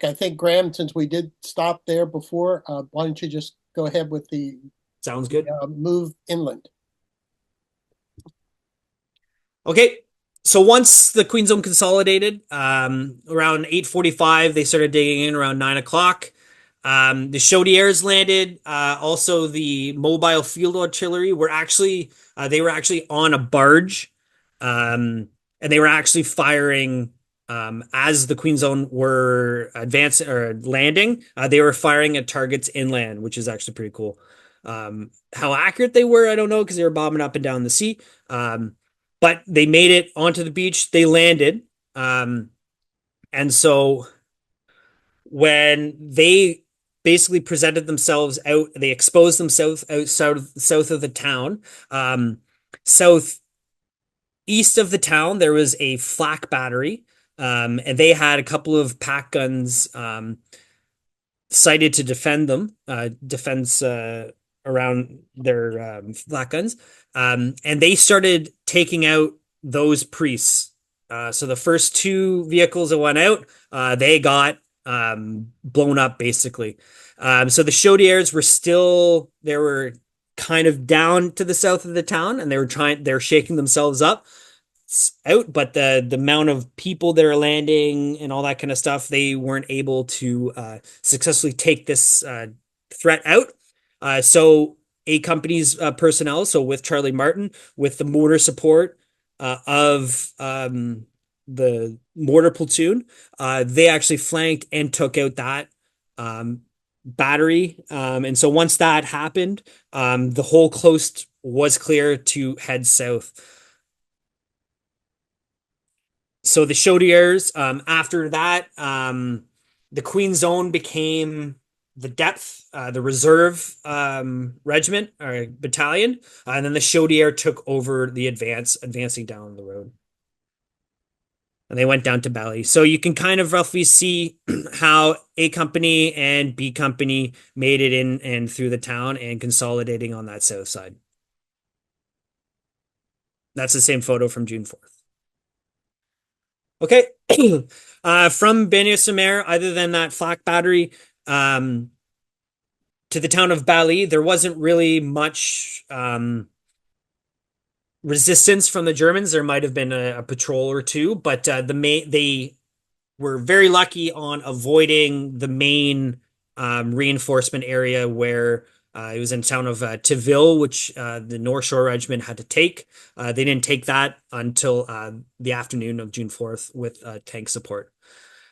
Speaker 1: I think, Graham, since we did stop there before, why don't you just go ahead with the
Speaker 4: Sounds good.
Speaker 1: Move inland.
Speaker 4: Okay. So once the Queen's Own consolidated, around 8:45, they started digging in around 9 o'clock. The Chaudières landed. Also, the mobile field artillery were actually on a barge, and they were actually firing as the Queen's Own were advancing or landing. They were firing at targets inland, which is actually pretty cool. How accurate they were, I don't know, because they were bombing up and down the sea. But they made it onto the beach. They landed, and so when they basically presented themselves out, they exposed themselves south of the town. Southeast of the town, there was a flak battery, and they had a couple of pack guns sighted to defend them, defense around their flak guns. And they started taking out those priests. So the first 2 vehicles that went out, they got blown up, basically. So the Chaudières were kind of down to the south of the town, and they're shaking themselves up out, but the amount of people that are landing and all that kind of stuff, they weren't able to successfully take this threat out. So A Company's personnel, so with Charlie Martin, with the mortar support of the mortar platoon, they actually flanked and took out that battery. And so once that happened, the whole coast was clear to head south. So the Chaudières, after that, the Queen's Own became the depth, the reserve regiment or battalion, and then the Chaudière took over the advancing down the road. and they went down to Bali. So you can kind of roughly see how A Company and B Company made it in and through the town and consolidating on that south side. That's the same photo from June 4th. Okay. From Banya-Sumer, other than that flak battery, to the town of Bali, there wasn't really much resistance from the Germans. There might have been a patrol or two, but they were very lucky on avoiding the main reinforcement area where it was in the town of Teville, which the North Shore Regiment had to take. They didn't take that until the afternoon of June 4th with tank support.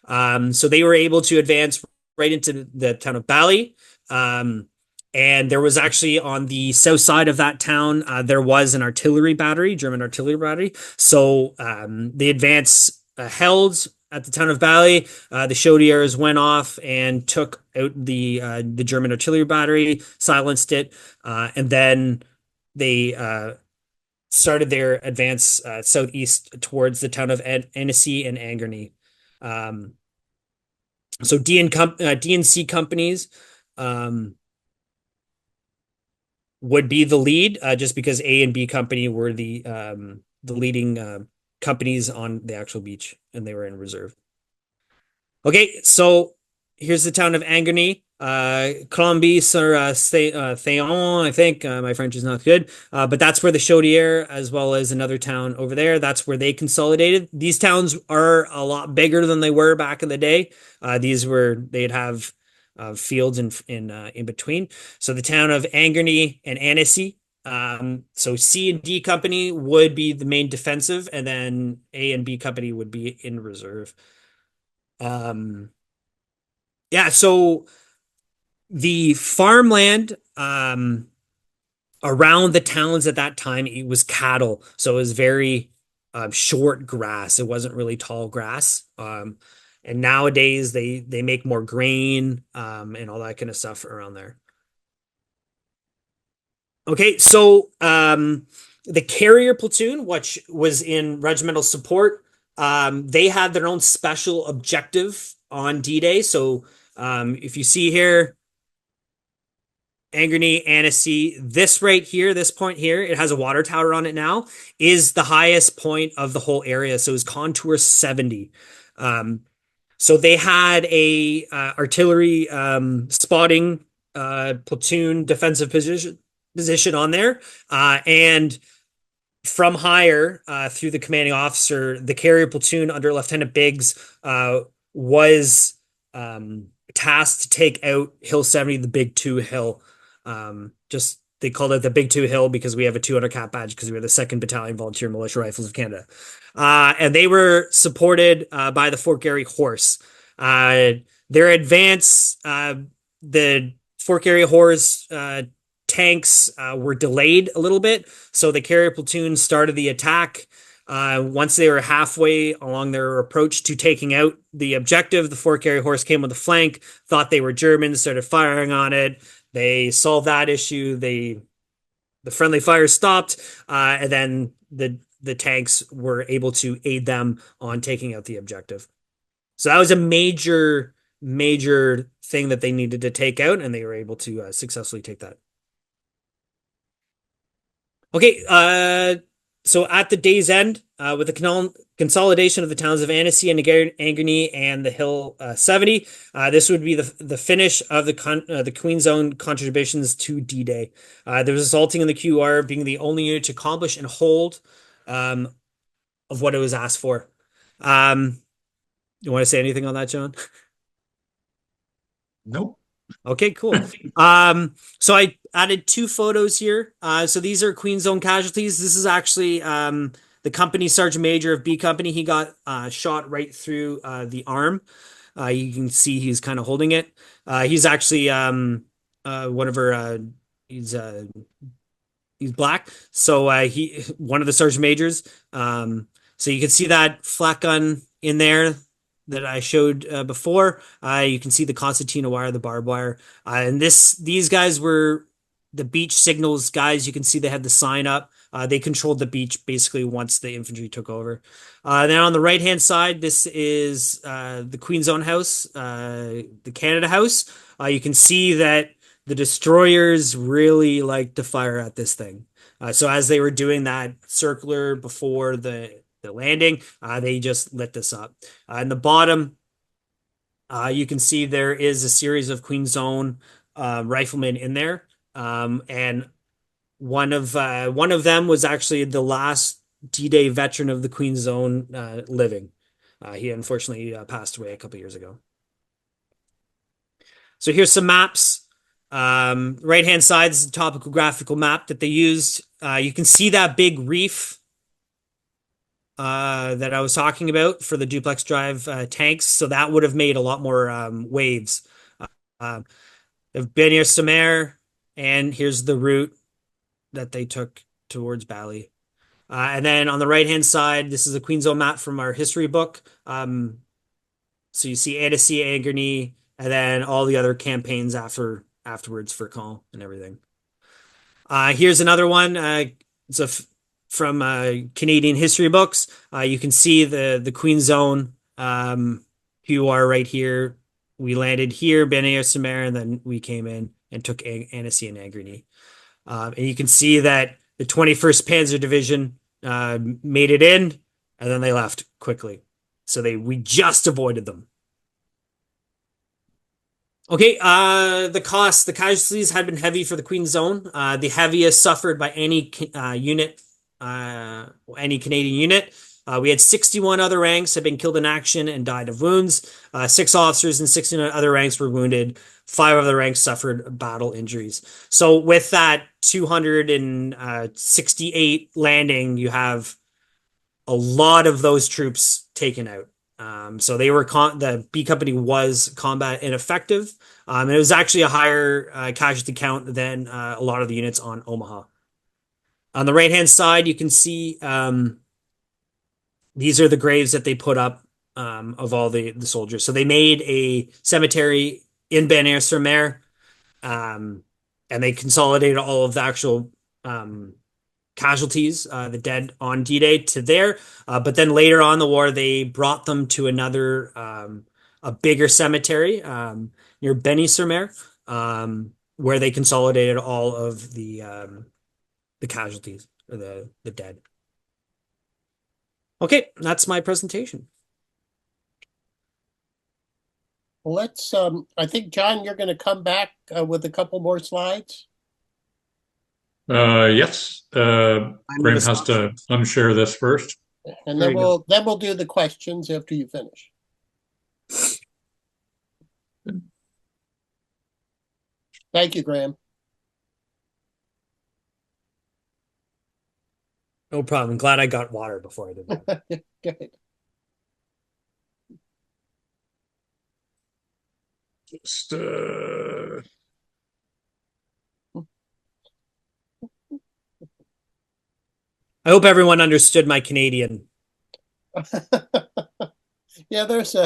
Speaker 4: So they were able to advance right into the town of Bali. And there was actually on the south side of that town, there was an artillery battery, German artillery battery. So the advance held at the town of Bali. The Chaudières went off and took out the German artillery battery, silenced it, and then they started their advance southeast towards the town of Annecy and Angerny. So D and C companies would be the lead, just because A and B Company were the leading companies on the actual beach, and they were in reserve. Okay, so here's the town of Angerny. Colombie sur Théon, I think. My French is not good. But that's where the Chaudière, as well as another town over there, that's where they consolidated. These towns are a lot bigger than they were back in the day. They'd have fields in between. So the town of Angerny and Annecy. So C and D Company would be the main defensive, and then A and B Company would be in reserve. Yeah, so the farmland around the towns at that time, it was cattle. So it was very short grass. It wasn't really tall grass. And nowadays they make more grain and all that kind of stuff around there. Okay, so the carrier platoon, which was in regimental support, they had their own special objective on D-Day. So if you see here, Angerny, Annecy, this right here, this point here, it has a water tower on it now, is the highest point of the whole area. So it's contour 70. So they had a artillery spotting platoon defensive position on there, and from higher through the commanding officer, the carrier platoon under Lieutenant Biggs was tasked to take out Hill 70, the Big 2 Hill. They called it the Big 2 Hill because we have a 200 cap badge because we were the 2nd Battalion Volunteer Militia Rifles of Canada. And they were supported by the Fort Garry Horse. Their advance, the Fort Garry Horse tanks were delayed a little bit, so the carrier platoon started the attack. Once they were halfway along their approach to taking out the objective, the Fort Garry Horse came on the flank, thought they were Germans, started firing on it. They solved that issue. The friendly fire stopped, and then the tanks were able to aid them on taking out the objective. So that was a major thing that they needed to take out, and they were able to successfully take that. Okay, so at the day's end, with the consolidation of the towns of Annecy and Angerny and the Hill 70, this would be the finish of the Queen's Own contributions to D-Day. The resulting in the QOR being the only unit to accomplish and hold of what it was asked for. You want to say anything on that, John?
Speaker 3: Nope.
Speaker 4: Okay, cool. So I added 2 photos here. So these are Queen's Own casualties. This is actually the company sergeant major of B Company. He got shot right through the arm. You can see he's kind of holding it. He's actually one of our he's black. So he one of the sergeant majors. So you can see that flak gun in there that I showed before. You can see the concertina wire, the barbed wire. And these guys were the beach signals guys. You can see they had the sign up. They controlled the beach basically once the infantry took over. Then on the right-hand side, this is the Queen's Own House, the Canada House. You can see that the destroyers really like to fire at this thing. So as they were doing that circular before the landing, they just lit this up. In the bottom, you can see there is a series of Queen's Own riflemen in there, and one of them was actually the last D-Day veteran of the Queen's Own living. He unfortunately passed away a couple years ago. So here's some maps. Right-hand side is the topographical map that they used. You can see that big reef that I was talking about for the duplex drive tanks. So that would have made a lot more waves. Of Benier-sur-Mer, and here's the route that they took towards Bali. And then on the right-hand side, this is a Queen's Own map from our history book. So you see Annecy, Angerny, and then all the other campaigns afterwards for Caen and everything. Here's another one. It's from Canadian history books. You can see the Queen's Own QOR right here. We landed here, Benier-sur-Mer, and then we came in and took Annecy and Angerny. And you can see that the 21st Panzer Division made it in, and then they left quickly. So we just avoided them. Okay, the casualties had been heavy for the Queen's Own. The heaviest suffered by any unit, any Canadian unit. We had 61 other ranks had been killed in action and died of wounds. 6 officers and 69 other ranks were wounded. 5 other ranks suffered battle injuries. So with that 268 landing, you have a lot of those troops taken out. So they were the B Company was combat ineffective. And it was actually a higher casualty count than a lot of the units on Omaha. On the right-hand side, you can see these are the graves that they put up of all the soldiers. So they made a cemetery in Benier-sur-Mer, and they consolidated all of the actual casualties, the dead on D-Day, to there. But then later on in the war, they brought them to another, a bigger cemetery near Beny-sur-Mer, where they consolidated all of the casualties, or the dead. Okay, that's my presentation.
Speaker 1: Let's, I think, John, you're going to come back with a couple more slides.
Speaker 3: Yes. Graham has to unshare this first.
Speaker 1: And then we'll do the questions after you finish. Thank you, Graham.
Speaker 4: No problem. I'm glad I got water before I did that.
Speaker 1: Good.
Speaker 3: Just
Speaker 4: I hope everyone understood my Canadian.
Speaker 1: Yeah, there's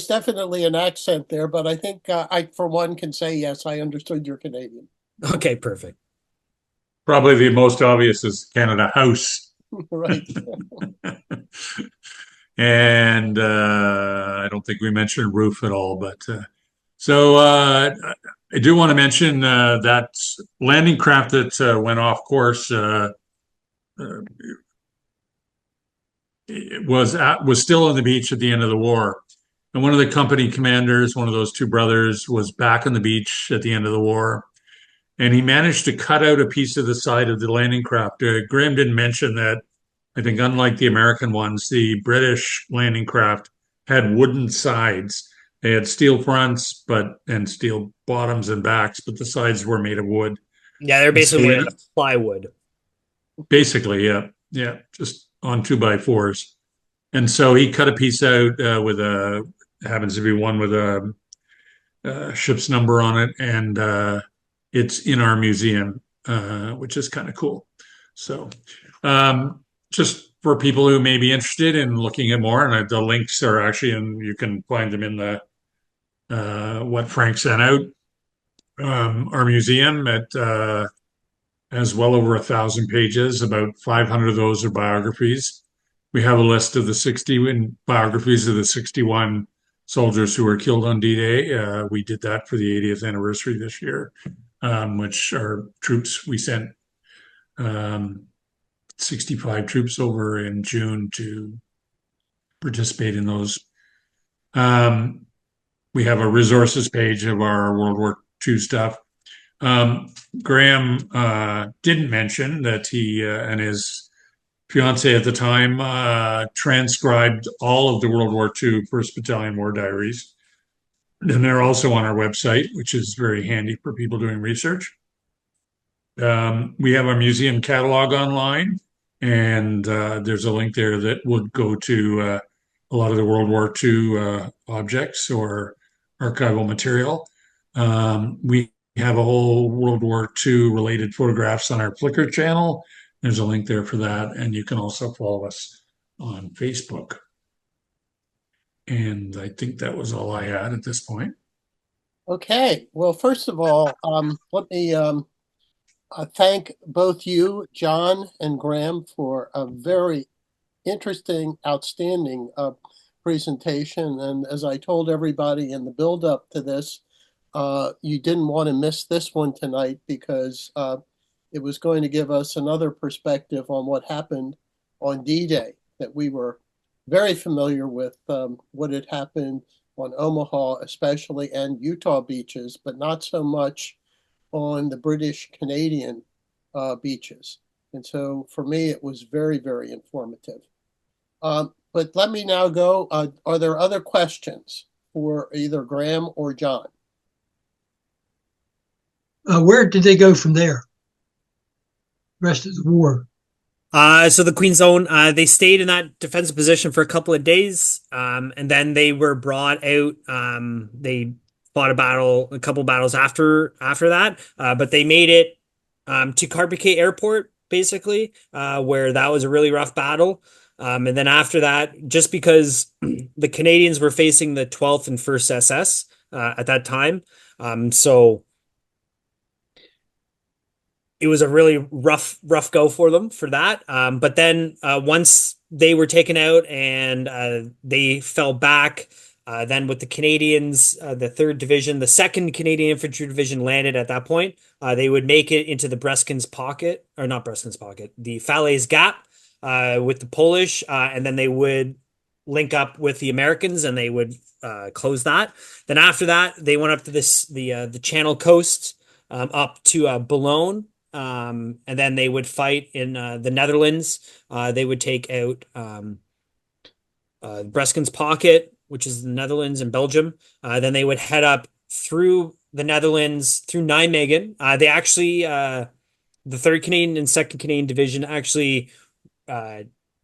Speaker 1: definitely an accent there, but I think I, for one, can say yes, I understood your Canadian.
Speaker 4: Okay, perfect.
Speaker 3: probably the most obvious is Canada House.
Speaker 1: Right.
Speaker 3: And I don't think we mentioned roof at all, but so I do want to mention that landing craft that went off course was still on the beach at the end of the war. And one of the company commanders, one of those two brothers, was back on the beach at the end of the war. And he managed to cut out a piece of the side of the landing craft. Graham didn't mention that. I think unlike the American ones, the British landing craft had wooden sides. They had steel fronts, and steel bottoms and backs, but the sides were made of wood.
Speaker 4: Yeah, they're basically made of plywood.
Speaker 3: Basically, yeah, just on 2x4s. And so he cut a piece out with happens to be one with a ship's number on it, and it's in our museum, which is kind of cool. So just for people who may be interested in looking at more, and the links are actually, and you can find them in the what Frank sent out, our museum at has well over 1,000 pages. About 500 of those are biographies. We have a list of the 60 biographies of the 61 soldiers who were killed on D-Day. We did that for the 80th anniversary this year, which are troops. We sent 65 troops over in June to participate in those. We have a resources page of our World War II stuff. Graham didn't mention that he and his fiance at the time transcribed all of the World War II 1st Battalion War Diaries. And they're also on our website, which is very handy for people doing research. We have our museum catalog online, and there's a link there that would go to a lot of the World War II objects or archival material. We have a whole World War II related photographs on our Flickr channel. There's a link there for that, and you can also follow us on Facebook. And I think that was all I had at this point.
Speaker 1: Okay. Well, first of all, let me thank both you, John and Graham, for a very interesting, outstanding presentation. And as I told everybody in the build-up to this, you didn't want to miss this one tonight because it was going to give us another perspective on what happened on D-Day, that we were very familiar with what had happened on Omaha, especially, and Utah beaches, but not so much on the British-Canadian beaches. And so for me, it was very, very informative. But let me now go. Are there other questions for either Graham or John?
Speaker 6: Where did they go from there? Rest of the war.
Speaker 4: So the Queen Zone, they stayed in that defensive position for a couple of days, and then they were brought out. They fought a couple battles after that, but they made it to Carpiquet Airport, basically, where that was a really rough battle. And then after that, just because the Canadians were facing the 12th and 1st SS at that time, so it was a really rough go for them for that. But then once they were taken out and they fell back, then with the Canadians, the 3rd Division, the 2nd Canadian Infantry Division landed at that point. They would make it into the Breskin's Pocket, or not Breskin's Pocket, the Falaise Gap with the Polish, and then they would link up with the Americans and they would close that. Then after that, they went up to the Channel Coast up to Boulogne. And then they would fight in the Netherlands. They would take out Breskin's Pocket, which is the Netherlands and Belgium. Then they would head up through the Netherlands, through Nijmegen. They actually, the 3rd Canadian and 2nd Canadian Division actually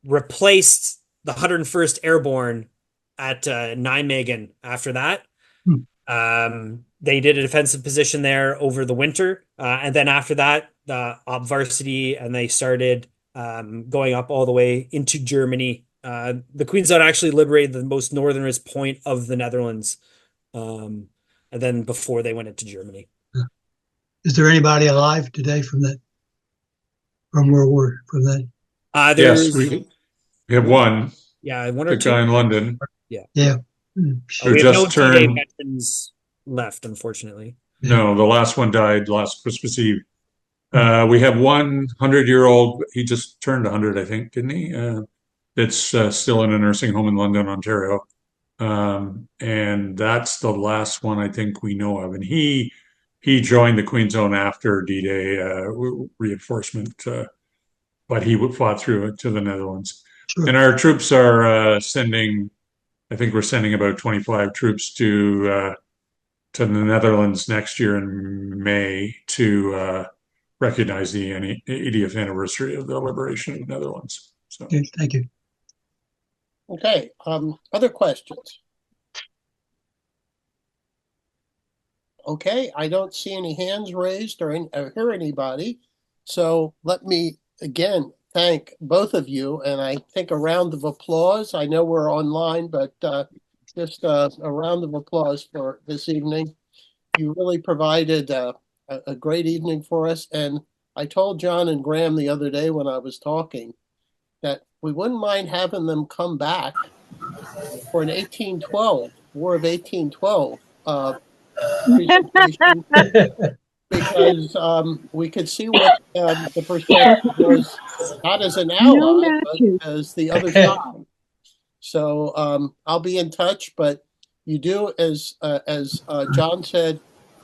Speaker 4: replaced the 101st Airborne at Nijmegen after that. They did a defensive position there over the winter. And then after that, the Obvarsity, and they started going up all the way into Germany. The Queen Zone actually liberated the most northernmost point of the Netherlands. And then before they went into Germany.
Speaker 6: Is there anybody alive today from that, from World War, from that?
Speaker 3: Yes, we have one.
Speaker 4: Yeah, one or
Speaker 3: the
Speaker 4: two.
Speaker 3: guy in London.
Speaker 6: Yeah.
Speaker 3: Who
Speaker 4: We have no
Speaker 3: just turned.
Speaker 4: veterans left, unfortunately.
Speaker 3: No, the last one died last Christmas Eve. We have 100-year-old. He just turned 100, I think, didn't he? It's still in a nursing home in London, Ontario. And that's the last one I think we know of. And he joined the Queen Zone after D-Day reinforcement, but he fought through it to the Netherlands.
Speaker 6: Sure.
Speaker 3: And our troops are sending. I think we're sending about 25 troops to the Netherlands next year in May to recognize the 80th anniversary of the liberation of the Netherlands. So.
Speaker 6: Okay, thank you.
Speaker 1: Okay, other questions? Okay, I don't see any hands raised or hear anybody. So let me again thank both of you, and I think a round of applause. I know we're online, but just a round of applause for this evening. You really provided a great evening for us, and I told John and Graham the other day when I was talking that we wouldn't mind having them come back for an 1812, War of 1812 presentation because we could see what the perspective was, not as an ally, but as the other side. So I'll be in touch, but you do, as John said,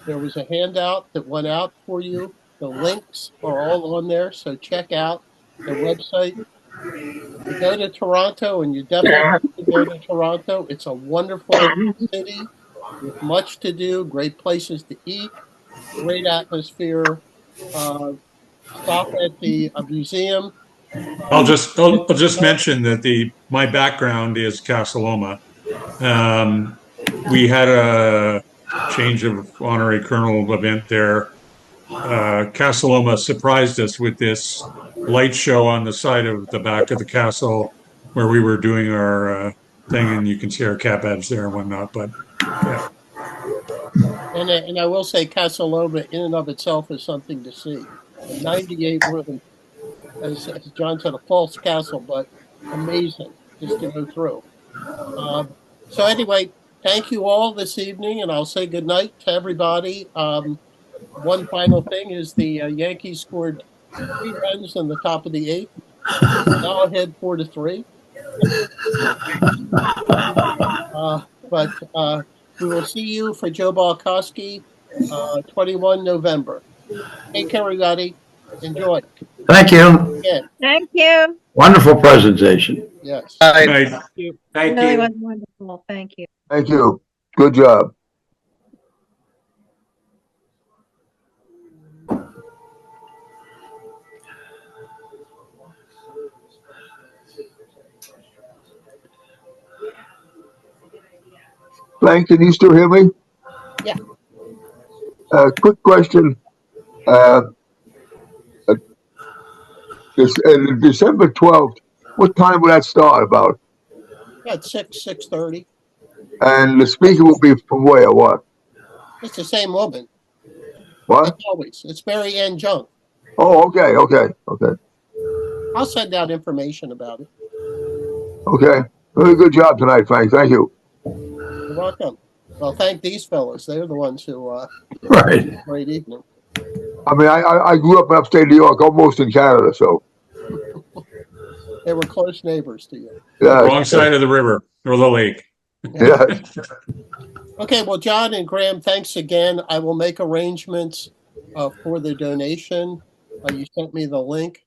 Speaker 1: there was a handout that went out for you. The links are all on there, so check out the website. You go to Toronto, and you definitely have to go to Toronto. It's a wonderful city with much to do, great places to eat, great atmosphere. Stop at the museum.
Speaker 3: I'll just mention that my background is Casaloma. We had a change of honorary colonel event there. Casaloma surprised us with this light show on the side of the back of the castle where we were doing our thing, and you can see our cap badge there and whatnot. But yeah,
Speaker 1: And I will say, Casaloma in and of itself is something to see. A 98 room, as John said, a false castle, but amazing just to go through. So anyway, thank you all this evening, and I'll say good night to everybody. One final thing is the Yankees scored 3 runs in the top of the 8th. Now ahead 4-3. But we will see you for Joe Balkowski, 21 November. Take care, everybody. Enjoy.
Speaker 8: Thank you.
Speaker 1: Yeah.
Speaker 9: Thank you.
Speaker 8: Wonderful presentation.
Speaker 1: Yes.
Speaker 3: right.
Speaker 10: Thank
Speaker 9: Really
Speaker 10: you.
Speaker 9: was wonderful. Thank you.
Speaker 2: Thank you. Good job. Frank, can you still hear me?
Speaker 1: Yeah.
Speaker 2: Quick question. December 12th, what time will that start about?
Speaker 1: Yeah, it's 6:30.
Speaker 2: And the speaker will be from where? What?
Speaker 1: It's the same woman.
Speaker 2: What?
Speaker 1: As always. It's Mary Ann Junk.
Speaker 2: Oh, okay.
Speaker 1: I'll send out information about it.
Speaker 2: Okay. Very good job tonight, Frank. Thank you.
Speaker 1: You're welcome. Well, thank these fellows. They're the ones who
Speaker 8: Right.
Speaker 1: great evening.
Speaker 2: I mean, I grew up in upstate New York, almost in Canada, so.
Speaker 1: They were close neighbors to you.
Speaker 2: Yeah.
Speaker 3: Wrong side of the river or the lake.
Speaker 2: Yeah.
Speaker 1: Okay, well, John and Graham, thanks again. I will make arrangements for the donation. You sent me the link,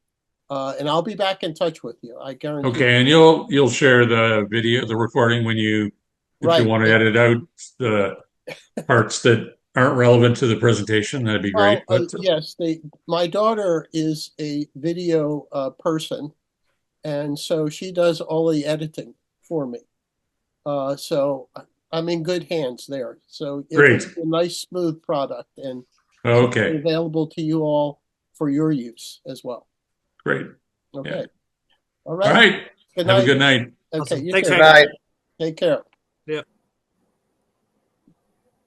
Speaker 1: and I'll be back in touch with you. I guarantee.
Speaker 3: Okay, and you'll share the video, the recording when if
Speaker 1: Right.
Speaker 3: you want to edit out the parts that aren't relevant to the presentation, that'd be great.
Speaker 1: Well, yes, my daughter is a video person, and so she does all the editing for me. So I'm in good hands there. So
Speaker 3: Great.
Speaker 1: It's a nice, smooth product, and
Speaker 3: Okay,
Speaker 1: it's available to you all for your use as well.
Speaker 3: great.
Speaker 1: Okay.
Speaker 3: Yeah.
Speaker 1: All
Speaker 3: All
Speaker 1: right.
Speaker 3: right.
Speaker 1: Good
Speaker 3: Have
Speaker 1: night.
Speaker 3: a good night.
Speaker 1: Okay.
Speaker 4: Awesome.
Speaker 1: You
Speaker 4: Thanks,
Speaker 1: too.
Speaker 4: Frank.
Speaker 1: Take care.
Speaker 4: Yeah.